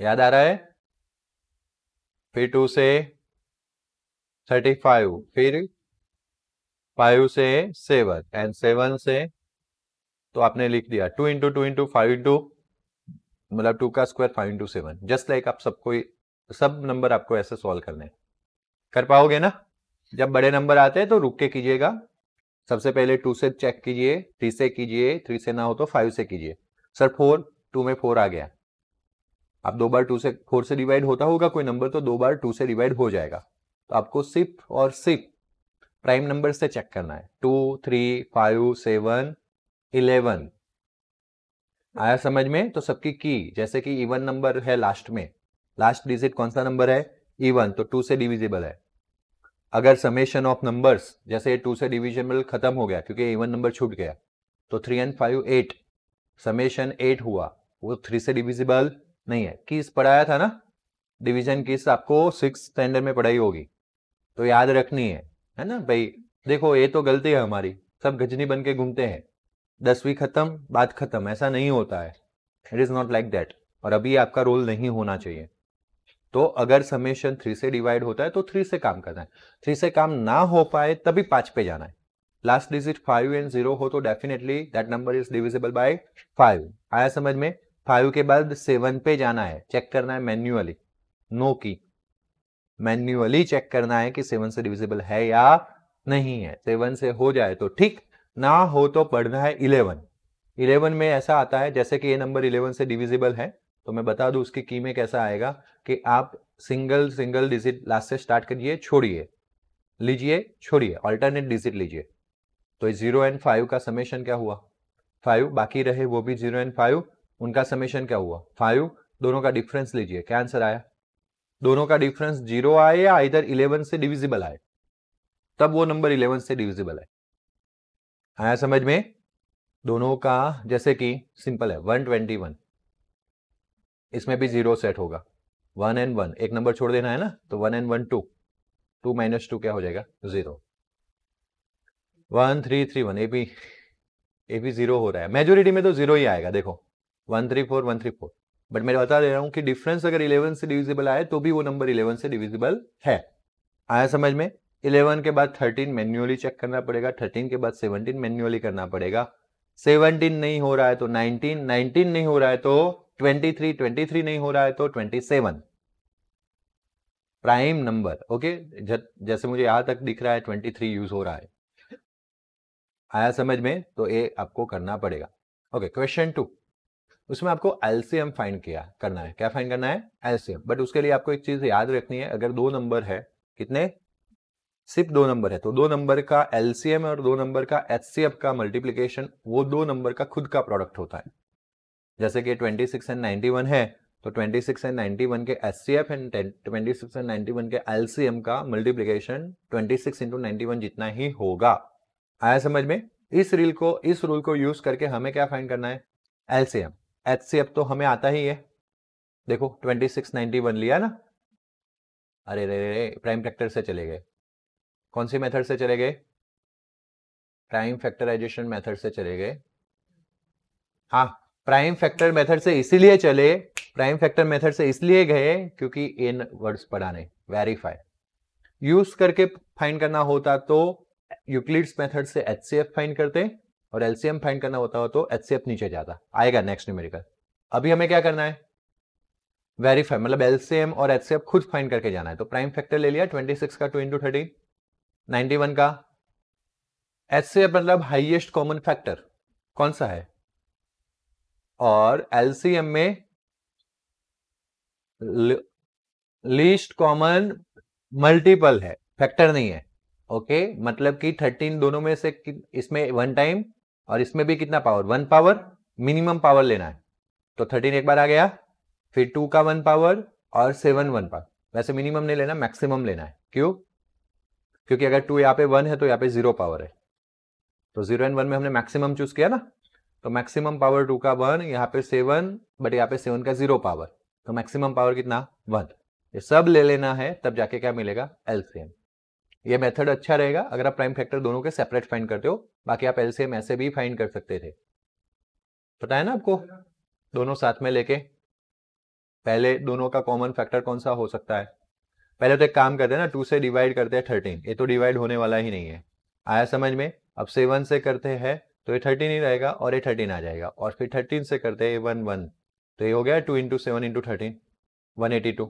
याद आ रहा है? फिर 2 से 35, फिर 5 से 7 एंड 7 से, तो आपने लिख दिया 2 इंटू 2 इंटू 5 इंटू, मतलब 2 का स्क्वायर 5 इंटू 7, जस्ट लाइक आप सबको सब नंबर आपको ऐसे सॉल्व करने कर पाओगे ना? जब बड़े नंबर आते हैं तो रुक के कीजिएगा, सबसे पहले 2 से चेक कीजिए, 3 से कीजिए, 3 से ना हो तो 5 से कीजिए। सर 4, 2 में 4 आ गया, आप 2 बार 2 से 4 से डिवाइड होता होगा कोई नंबर तो 2 बार 2 से डिवाइड हो जाएगा, तो आपको सिर्फ और सिर्फ प्राइम नंबर से चेक करना है। 2, 3, 5, 7, 11 आया समझ में? तो सबकी की, जैसे कि इवन नंबर है लास्ट में, लास्ट डिजिट कौन सा नंबर है? इवन, तो 2 से डिविजिबल है। अगर समेशन ऑफ नंबर्स, जैसे 2 से डिविजिबल खत्म हो गया क्योंकि इवन नंबर छूट गया, तो 3 and 5 8, समेशन 8 हुआ, वो 3 से डिविजिबल नहीं है। कीस पढ़ाया था ना, डिवीजन कीस आपको 6th स्टैंडर्ड में पढ़ाई होगी, तो याद रखनी है ना भाई? देखो ये तो गलती है हमारी, सब गजनी बन के घूमते हैं, 10वीं खत्म बात खत्म, ऐसा नहीं होता है, it is not like that. और अभी आपका रोल नहीं होना चाहिए। तो अगर समेशन 3 से डिवाइड होता है तो 3 से काम करना है, 3 से काम ना हो पाए तभी 5 पे जाना है। लास्ट डिजिट 5 एंड 0 हो तो definitely that number is divisible by 5। आया समझ में? 5 के बाद 7 पे जाना है, चेक करना है मैन्युअली, नो की, मैन्युअली चेक करना है कि 7 से डिविजिबल है या नहीं है। 7 से हो जाए तो ठीक, ना हो तो पढ़ना है 11। 11 में ऐसा आता है जैसे कि ये नंबर 11 से डिविजिबल है, तो मैं बता दूं उसकी की में कैसा आएगा कि आप सिंगल डिजिट लास्ट से स्टार्ट करिए, छोड़िए, लीजिए, छोड़िए, ऑल्टरनेट डिजिट लीजिए। तो 0 and 5 का समेशन क्या हुआ? 5, बाकी रहे वो भी 0 and 5, उनका समेशन क्या हुआ? 5, दोनों का डिफरेंस लीजिए, क्या आंसर आया? दोनों का डिफरेंस 0 आए या इधर 11 से डिविजिबल आए, तब वो नंबर 11 से डिविजिबल है। आया समझ में? दोनों का, जैसे कि सिंपल है 121, इसमें भी 0 सेट होगा, 1 and 1 एक नंबर छोड़ देना है ना, तो 1 and 1 2, 2 minus 2 क्या हो जाएगा? 0। 1 3 3 1, ये भी 0 हो रहा है, मेजोरिटी में तो 0 ही आएगा। देखो 1 3 4 1 3 4, बट मैं बता दे रहा हूं कि डिफरेंस अगर 11 से डिविजिबल आए तो भी वो नंबर 11 से डिविजिबल है। आया समझ में? 11 के बाद 13 मैन्युअली चेक करना पड़ेगा, 13 के बाद 17 मैन्युअली करना पड़ेगा, 17 नहीं हो रहा है तो 19, 19 नहीं हो रहा है तो 23, 23 नहीं हो रहा है तो 27। प्राइम नंबर, ओके, जैसे मुझे यहां तक दिख रहा है 23 यूज हो रहा है। आया समझ में? तो ये आपको करना पड़ेगा। ओके, क्वेश्चन 2, उसमें आपको एलसीएम फाइंड करना है। क्या फाइंड करना है? एलसीएम। बट उसके लिए आपको एक चीज याद रखनी है, अगर 2 नंबर है, कितने? सिर्फ 2 नंबर है, तो 2 नंबर का एलसीएम और 2 नंबर का एचसीएफ का मल्टीप्लीकेशन वो 2 नंबर का खुद का प्रोडक्ट होता है। जैसे कि 26 एंड 91 है, तो 26 एंड 91 के एचसीएफ एंड 26 एंड 91 के एलसीएम का मल्टीप्लीकेशन 26 इंटू 91 जितना ही होगा। आया समझ में? इस रूल को यूज करके हमें क्या फाइंड करना है? एलसीएम। एचसीएफ तो हमें आता ही है, देखो 26 91 लिया ना, अरे रे प्राइम फैक्टर से चले गए, कौन सी मेथड से चले गए? प्राइम फैक्टराइजेशन मेथड से चले गए। हाँ, प्राइम फैक्टर मेथड से इसीलिए चले, प्राइम फैक्टर मेथड से इसलिए गए क्योंकि इन वर्ड्स पढ़ाने, वेरीफाई यूज करके फाइंड करना होता तो यूक्लिड्स मेथड से एचसीएफ फाइंड करते, और एलसीएम फाइंड करना होता हो तो एचसीएफ नीचे जाता, आएगा नेक्स्ट न्यूमेरिकल। अभी हमें क्या करना है? वेरीफाई, मतलब एलसीएम और एचसीएफ खुद फाइंड करके जाना है। तो प्राइम फैक्टर ले लिया 26 का 2 इंटू 13, 91 का एचसीएफ मतलब हाईएस्ट कॉमन फैक्टर कौन सा है, और एलसीएम में लीस्ट कॉमन मल्टीपल है, फैक्टर नहीं है। ओके, मतलब कि 13 दोनों में से इसमें 1 टाइम और इसमें भी कितना पावर? 1 पावर, मिनिमम पावर लेना है। तो 13 एक बार आ गया, फिर 2 का 1 पावर और 7 1 पावर। वैसे मिनिमम नहीं लेना, मैक्सिमम लेना है। क्यों? क्योंकि अगर 2 यहाँ पे 1 है तो यहाँ पे 0 पावर है, तो 0 and 1 में हमने मैक्सिमम चूज किया ना, तो मैक्सिमम पावर 2 का 1, यहाँ पे 7, बट यहाँ पे 7 का 0 पावर, तो मैक्सिमम पावर कितना? 1। ये सब ले लेना है, तब जाके क्या मिलेगा? एलसीएम। ये मेथड अच्छा रहेगा अगर आप प्राइम फैक्टर दोनों के सेपरेट फाइंड करते हो, बाकी आप एलसीएम ऐसे भी फाइंड कर सकते थे। पता है ना आपको, दोनों साथ में लेके पहले दोनों का कॉमन फैक्टर कौन सा हो सकता है। पहले तो एक काम करते हैं ना, 2 से डिवाइड करते हैं 13, ये तो डिवाइड होने वाला ही नहीं है, आया समझ में। अब 7 से करते हैं तो ये 13 ही रहेगा और ये 13 आ जाएगा, और फिर 13 से करते हैं 1 1, तो ये हो गया 2 इंटू 7 इंटू 13 182।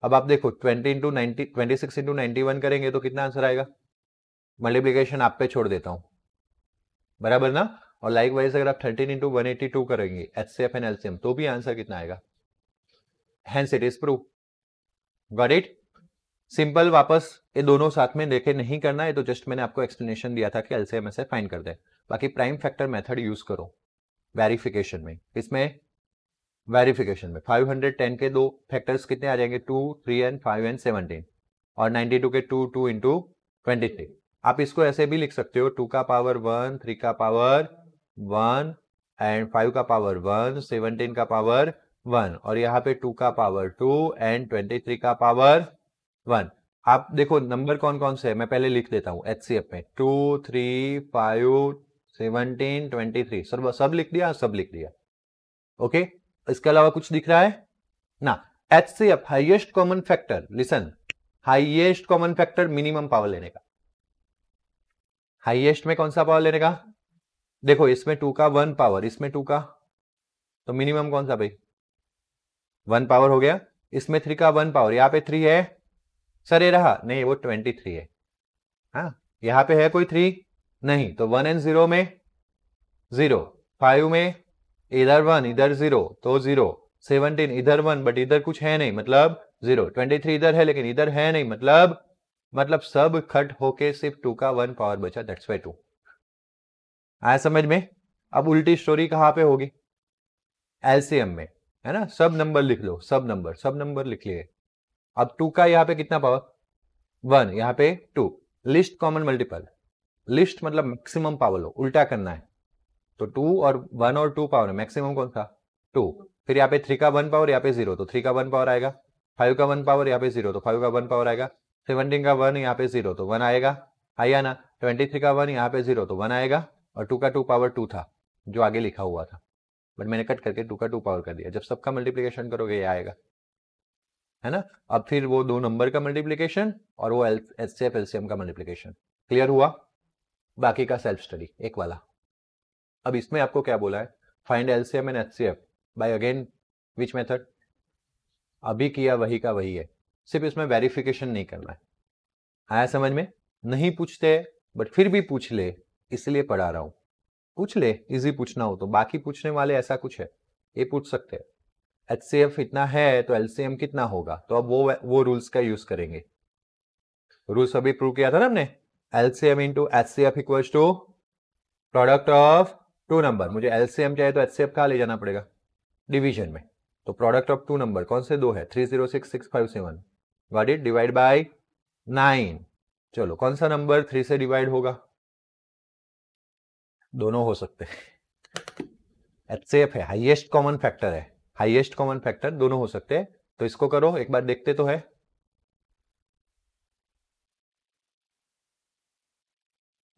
अब आप देखो 20 इंटू 90 26 इंटू 91 करेंगे तो कितना आंसर आएगा। मल्टीप्लीकेशन आप पे छोड़ देता हूं, बराबर ना। और लाइक वाइज अगर आप 13 इंटू 182 करेंगे एचसीएफ एंड एलसीएम तो भी आंसर कितना आएगा। Hence it is prove. Got it. Simple, वापस ये दोनों साथ में लेके नहीं करना है, तो जस्ट मैंने आपको एक्सप्लेनेशन दिया था कि एलसीएम ऐसे फाइंड कर दे। बाकी प्राइम फैक्टर मेथड यूज करो वेरिफिकेशन में। इसमें वेरिफिकेशन में 510 के दो फैक्टर्स कितने आ जाएंगे, 2 3 एंड 5 एंड 17, और 92 के 2 2 इंटू 23। आप इसको ऐसे भी लिख सकते हो, 2 का पावर 1, 3 का पावर 1 एंड 5 का पावर 1, 17 का पावर 1, और यहाँ पे 2 का पावर 2 एंड 23 का पावर 1। आप देखो नंबर कौन कौन से है, मैं पहले लिख देता हूँ एचसीएफ में, 2 3 5 17 23, सब लिख दिया, सब लिख दिया। ओके, इसके अलावा कुछ दिख रहा है ना। HCF highest common factor, listen, highest common factor minimum power लेने का। हाईएस्ट में कौन सा पावर लेने का, देखो इसमें 2 का 1 पावर, इसमें 2 का, तो मिनिमम कौन सा भाई 1 पावर हो गया। इसमें 3 का 1 पावर, यहां पे 3 है सर, ये रहा नहीं, वो 23 है। हाँ, यहां पे है कोई 3 नहीं, तो 1 एंड 0 में 0, 5 में इधर 1 इधर 0 तो 0, 17 इधर 1 बट इधर कुछ है नहीं मतलब 0, 23 इधर है लेकिन इधर है नहीं मतलब सब कट होके सिर्फ 2 का 1 पावर बचा, दैट्स वाई 2। आया समझ में। अब उल्टी स्टोरी कहां पे होगी, एलसीएम में, है ना। सब नंबर लिख लो, सब नंबर लिख लिए। अब 2 का यहाँ पे कितना पावर 1, यहाँ पे 2, लिस्ट कॉमन मल्टीपल, लिस्ट मतलब मैक्सिमम पावर लो, उल्टा करना है, तो 2 और 1 और 2 पावर है, मैक्सिमम कौन सा 2। फिर यहाँ पे 3 का 1 पावर, यहाँ पे 0 तो 3 का 1 पावर आएगा, 5 का 1 पावर, यहाँ पे 0 तो 5 का 1 पावर आएगा, 17 का 1 यहाँ पे 0 तो 1 आएगा, आया ना। 23 का 1 यहाँ पे 0 तो 1 आएगा, और 2 का 2 पावर 2 था जो आगे लिखा हुआ था, बट मैंने कट करके 2 का 2 पावर कर दिया। जब सबका मल्टीप्लीकेशन करोगे ये आएगा, है ना। अब फिर वो दो नंबर का मल्टीप्लीकेशन और वो एचसीएफ एलसीएम का मल्टीप्लीकेशन, क्लियर हुआ। बाकी का सेल्फ स्टडी एक वाला। अब इसमें आपको क्या बोला है, find LCM and HCF by again which method, अभी किया वही का वही है, सिर्फ इसमें वेरिफिकेशन नहीं करना है। आया समझ में। नहीं पूछते बट फिर भी पूछ ले, इसलिए पढ़ा रहा हूं, पूछ ले, इजी पूछना हो तो। बाकी पूछने वाले ऐसा कुछ है, ये पूछ सकते हैं एचसीएफ इतना है तो एलसीएम कितना होगा, तो अब वो रूल्स का यूज करेंगे। रूल्स अभी प्रूव किया था ना हमने, LCM into HCF equals to product of 2 number. मुझे एलसीएम चाहिए तो एचसीएफ कहाँ ले जाना पड़ेगा, डिवीजन में, तो प्रोडक्ट ऑफ 2 नंबर कौन से 2 है, 306657, गॉट इट, डिवाइड बाय 9। चलो कौन सा नंबर 3 से डिवाइड होगा, दोनों हो सकते हैं। एचसीएफ है, हाईएस्ट कॉमन फैक्टर है, हाईएस्ट कॉमन फैक्टर दोनों हो सकते हैं, तो इसको करो एक बार, देखते तो है।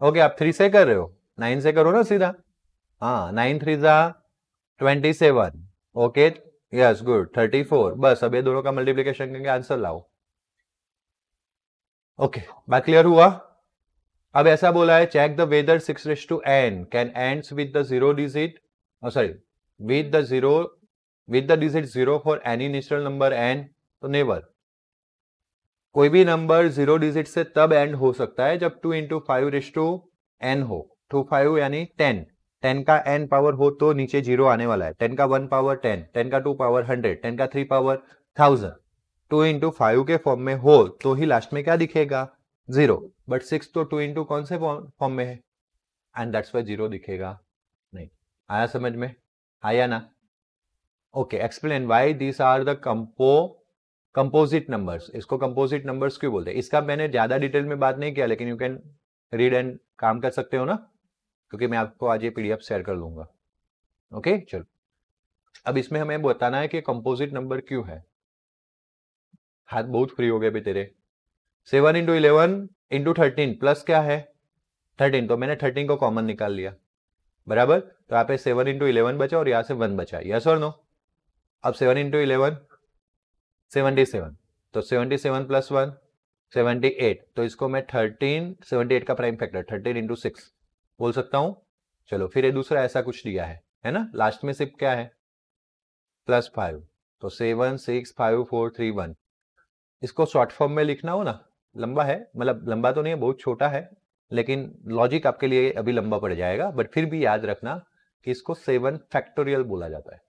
ओके, आप 3 से कर रहे हो, 9 से करो ना सीधा। हाँ, 9 3 जा 27, ओके यस गुड 34, बस अब ये दोनों का मल्टीप्लीकेशन करके आंसर लाओ। ओके, बात क्लियर हुआ। अब ऐसा बोला है, check the whether 6n can ends with the zero digit, sorry with the digit 0 for any natural number n, तो नेवर। कोई भी नंबर 0 डिजिट से तब एंड हो सकता है जब 2 इंटू 5n हो, 2 5 यानी 10, 10 का n पावर हो तो नीचे 0 आने वाला है, 10 का 1 पावर 10, 10 का 2 पावर 100, 10 का 3 पावर 1000, 2 इंटू 5 के फॉर्म में हो तो ही लास्ट में क्या दिखेगा 0, बट 6 तो 2 इंटू कौन से फॉर्म में है, एंड दैट्स वाई 0 दिखेगा नहीं। आया समझ में, आया ना। Okay, explain why these are the composite numbers. इसको कंपोजिट नंबर्स क्यों बोलते हैं, इसका मैंने ज्यादा डिटेल में बात नहीं किया, लेकिन यू कैन रीड एंड काम कर सकते हो ना, क्योंकि मैं आपको आज ये पीडीएफ शेयर कर लूंगा। ओके चलो, अब इसमें हमें बताना है कि कंपोजिट नंबर क्यों है। हाथ बहुत फ्री हो गए भी तेरे। 7 इंटू 11 इंटू 13 प्लस क्या है 13, तो मैंने 13 को कॉमन निकाल लिया, बराबर। तो यहाँ पे 7 इंटू 11 बचा और यहाँ से 1 बचा, यस और नो। अब 7 इंटू 11 77, तो 77 प्लस 1 78, तो इसको मैं 78 का प्राइम फैक्टर 13 इंटू 6 बोल सकता हूं। चलो फिर ये दूसरा ऐसा कुछ दिया है ना, लास्ट में सिर्फ क्या है +5, तो 7 6 5 4 3 1। इसको शॉर्ट फॉर्म में लिखना हो ना, लंबा है, मतलब लंबा तो नहीं है, बहुत छोटा है, लेकिन लॉजिक आपके लिए अभी लंबा पड़ जाएगा, बट फिर भी याद रखना कि इसको 7 फैक्टोरियल बोला जाता है।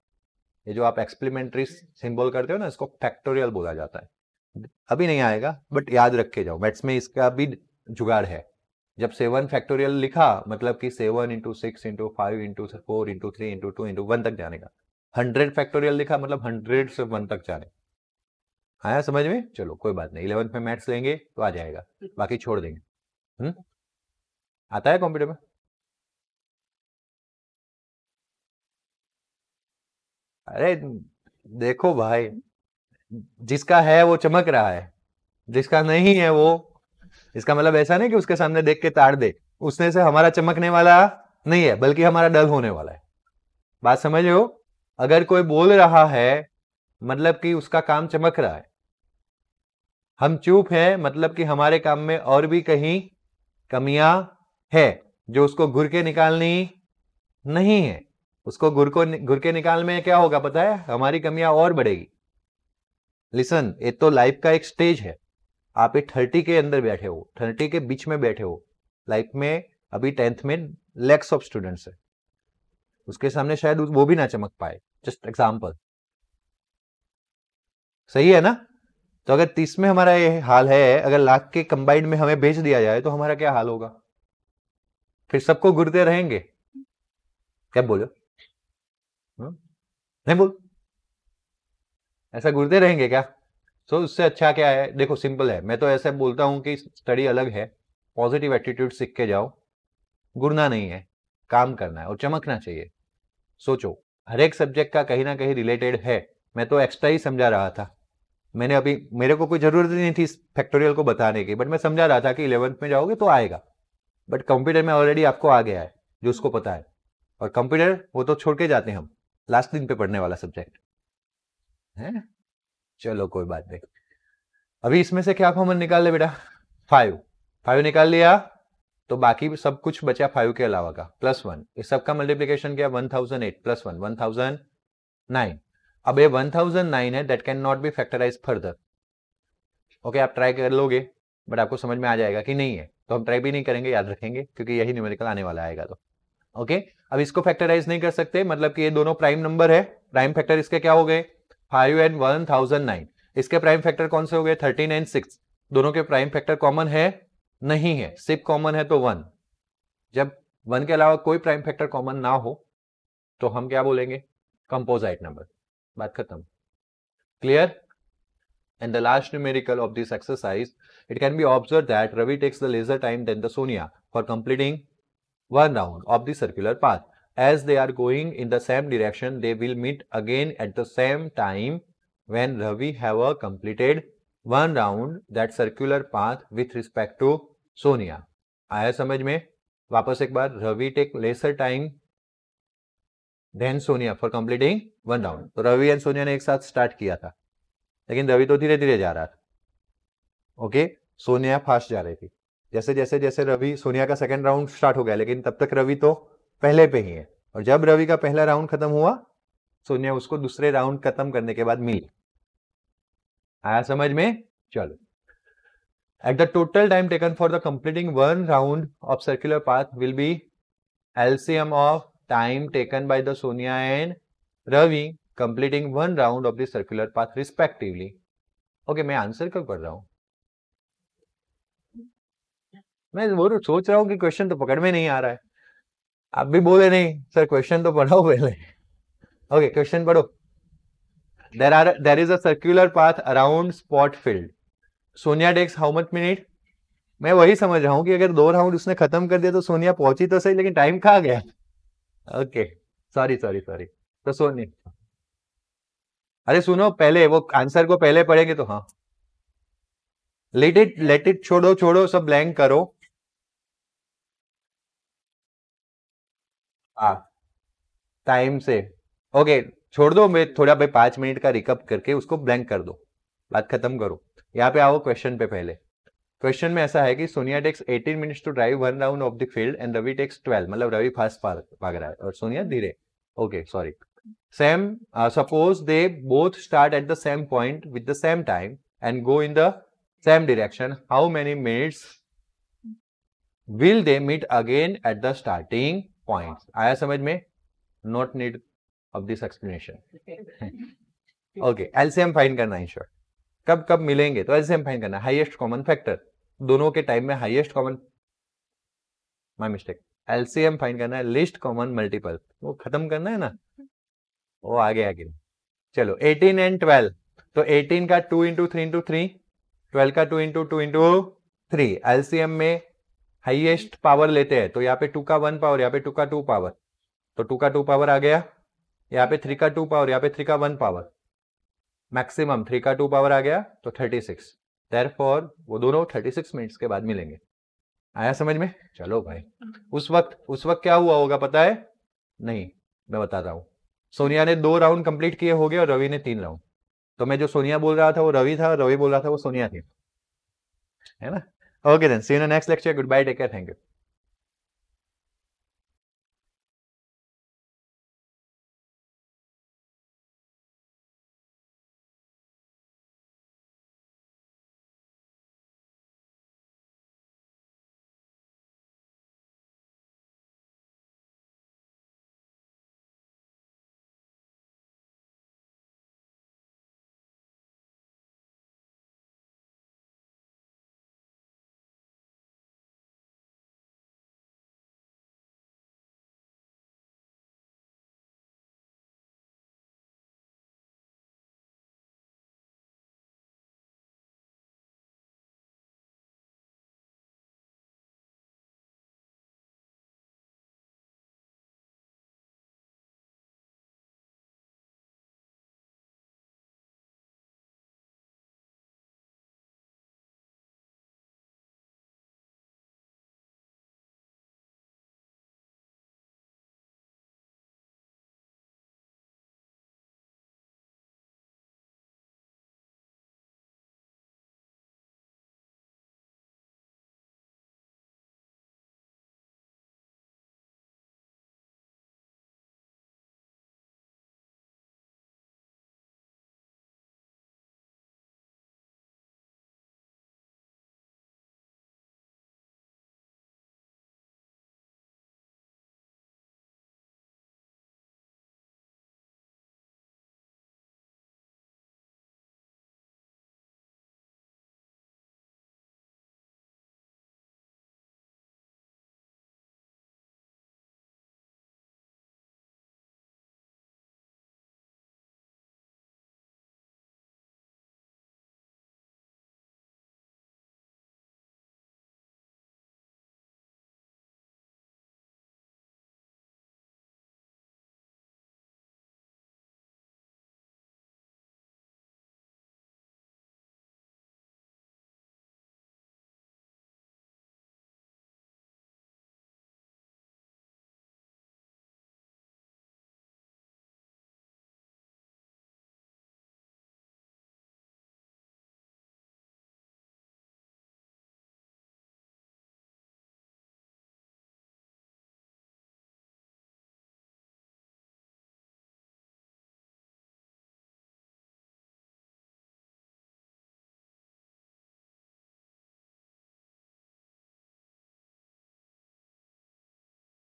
ये जो आप एक्सपेरिमेंटरी सिंबल करते हो ना, इसको फैक्टोरियल बोला जाता है। अभी नहीं आएगा, बट याद रख के जाओ, मैथ्स में इसका भी जुगाड़ है। जब 7 फैक्टोरियल लिखा मतलब कि 7 into 6 into 5 into 4 into 3 into 2 into 1 तक जाने का। 100 फैक्टोरियल लिखा मतलब 100 से 1 तक जाने। आया समझ में? चलो कोई बात नहीं, 11th में मैथ्स लेंगे तो आ जाएगा, बाकी छोड़ देंगे। आता है कंप्यूटर में? अरे देखो भाई, जिसका है वो चमक रहा है, जिसका नहीं है वो, इसका मतलब ऐसा नहीं कि उसके सामने देख के ताड़ दे, उसने से हमारा चमकने वाला नहीं है, बल्कि हमारा डल होने वाला है। बात समझ हो? अगर कोई बोल रहा है मतलब कि उसका काम चमक रहा है, हम चुप हैं मतलब कि हमारे काम में और भी कहीं कमियां है जो उसको घुर के निकालनी नहीं है। उसको घुर के निकाल में क्या होगा पता है? हमारी कमियां और बढ़ेगी। लिसन, ये तो लाइफ का एक स्टेज है। आप 30 के अंदर बैठे हो, 30 के बीच में बैठे हो। लाइफ में अभी 10th में लैक्स ऑफ स्टूडेंट्स है, उसके सामने शायद वो भी ना चमक पाए। जस्ट एग्जाम्पल, सही है ना? तो अगर 30 में हमारा ये हाल है, अगर लाख के कंबाइंड में हमें भेज दिया जाए तो हमारा क्या हाल होगा? फिर सबको घुरते रहेंगे। क्या बोलो? नहीं बोल, ऐसा घूरते रहेंगे क्या? तो उससे अच्छा क्या है? देखो सिंपल है, मैं तो ऐसे बोलता हूं कि स्टडी अलग है, पॉजिटिव एटीट्यूड सीख के जाओ, घूरना नहीं है, काम करना है और चमकना चाहिए। सोचो, हर एक सब्जेक्ट का कहीं ना कहीं रिलेटेड है। मैं तो एक्स्ट्रा ही समझा रहा था, मैंने अभी, मेरे को कोई जरूरत नहीं थी फैक्टोरियल को बताने की, बट मैं समझा रहा था कि 11th में जाओगे तो आएगा। बट कंप्यूटर में ऑलरेडी आपको आ गया है जो उसको पता है, और कंप्यूटर वो तो छोड़ के जाते हैं हम, लास्ट दिन पे पढ़ने वाला सब्जेक्ट है। चलो कोई बात नहीं। अभी इसमें से क्या कॉमन निकाल ले बेटा? 5 निकाल लिया, तो बाकी सब कुछ बचा 5 के अलावा का, +1। इस सब का मल्टीप्लीकेशन किया 1008 +1 1009। अब ये 1009 है, that can not be factorise further. Okay, आप ट्राई कर लोगे, बट आपको समझ में आ जाएगा कि नहीं है, तो हम ट्राई भी नहीं करेंगे, याद रखेंगे, क्योंकि यही न्यूमेरिकल आने वाला आएगा। तो ओके, अब इसको फैक्टराइज नहीं कर सकते, मतलब कि ये दोनों प्राइम नंबर है, प्राइम फैक्टर इसके क्या हो गए? 5 एंड 1009। इसके प्राइम फैक्टर कौन से हो गए? 13 एंड 6। दोनों के प्राइम फैक्टर कॉमन है? नहीं है, सिर्फ कॉमन है तो 1। जब 1 के अलावा कोई प्राइम फैक्टर कॉमन ना हो तो हम क्या बोलेंगे? Composite number. बात खत्म। Clear? And the last numerical of this exercise, it can be observed that Ravi takes the lesser time than the Sonia for completing one round of the circular path. As they are going in the same direction, they will meet again at the same time when Ravi have completed one round that circular path with respect to Sonia. आया समझ में? वापस एक बार, Ravi take lesser time than Sonia for completing one round. तो Ravi and Sonia ने एक साथ स्टार्ट किया था, लेकिन रवि तो धीरे धीरे जा रहा था। ओके, सोनिया फास्ट जा रही थी। जैसे जैसे जैसे रवि, सोनिया का सेकंड राउंड स्टार्ट हो गया, लेकिन तब तक रवि तो पहले पे ही है, और जब रवि का पहला राउंड खत्म हुआ, सोनिया उसको दूसरे राउंड खत्म करने के बाद मिली। आया समझ में? चलो, at the total time taken for the completing one round of circular path will be LCM of time taken by the Sonia and Ravi completing one round of the circular path respectively. Okay, मैं answer कब कर रहा हूं? मैं वो सोच रहा हूं कि क्वेश्चन तो पकड़ में नहीं आ रहा है। आप भी बोले नहीं सर क्वेश्चन तो पढ़ाओ पहले। ओके, क्वेश्चन पढ़ो। There is a circular path around spot field. Sonia takes how much minute? मैं वही समझ रहा हूं कि अगर 2 राउंड उसने खत्म कर दिया तो सोनिया पहुंची तो सही, लेकिन टाइम कहाँ गया? Okay, sorry. तो सोनिया, अरे सुनो, पहले वो आंसर को पहले पढ़ेंगे तो हाँ। लेट इट छोड़ो सब ब्लैंक करो। हाँ टाइम से ओके छोड़ दो, मैं थोड़ा भाई 5 मिनट का रिकअप करके उसको ब्लैंक कर दो, बात खत्म करो। यहाँ पे आओ क्वेश्चन पे। पहले क्वेश्चन में ऐसा है कि Sonia takes 18 minutes to drive 1 round of the field and Ravi takes 12, मतलब रवि फास्ट भाग रहा है और सोनिया धीरे। Okay sorry same, suppose they both start at the same point with the same time and go in the same direction, how many minutes will they meet again at the starting point. आया समझ में? Not need of this explanation. Okay LCM find करना है short, कब कब मिलेंगे तो LCM find करना, हाईएस्ट कॉमन फैक्टर, दोनों के टाइम में highest common, my mistake, LCM find करना है, लिस्ट कॉमन मल्टीपल, वो खत्म करना है ना, वो आगे आगे। चलो 18 एंड 12, तो 18 का 2 इंटू 3 इंटू 3, 12 का 2 इंटू 2 इंटू 3, एलसीएम में हाईएस्ट पावर लेते हैं, तो यहाँ पे 2 का 1 पावर, यहाँ पे 2 का 2 पावर, तो 2 का 2 पावर आ गया, यहाँ पे 3 का 2 पावर, यहाँ पे 3 का 1 पावर, मैक्सिमम 3 का 2 पावर आ गया तो 36। देयरफॉर वो दोनों 36 मिनट्स के बाद मिलेंगे। आया समझ में? चलो भाई उस वक्त क्या हुआ होगा पता है? नहीं मैं बताता हूं। सोनिया ने 2 राउंड कंप्लीट किए होंगे और रवि ने 3 राउंड, तो मैं जो सोनिया बोल रहा था वो रवि था, रवि बोल रहा था वो सोनिया थी, है ना? Okay then see you in the next lecture, good bye, take care, thank you.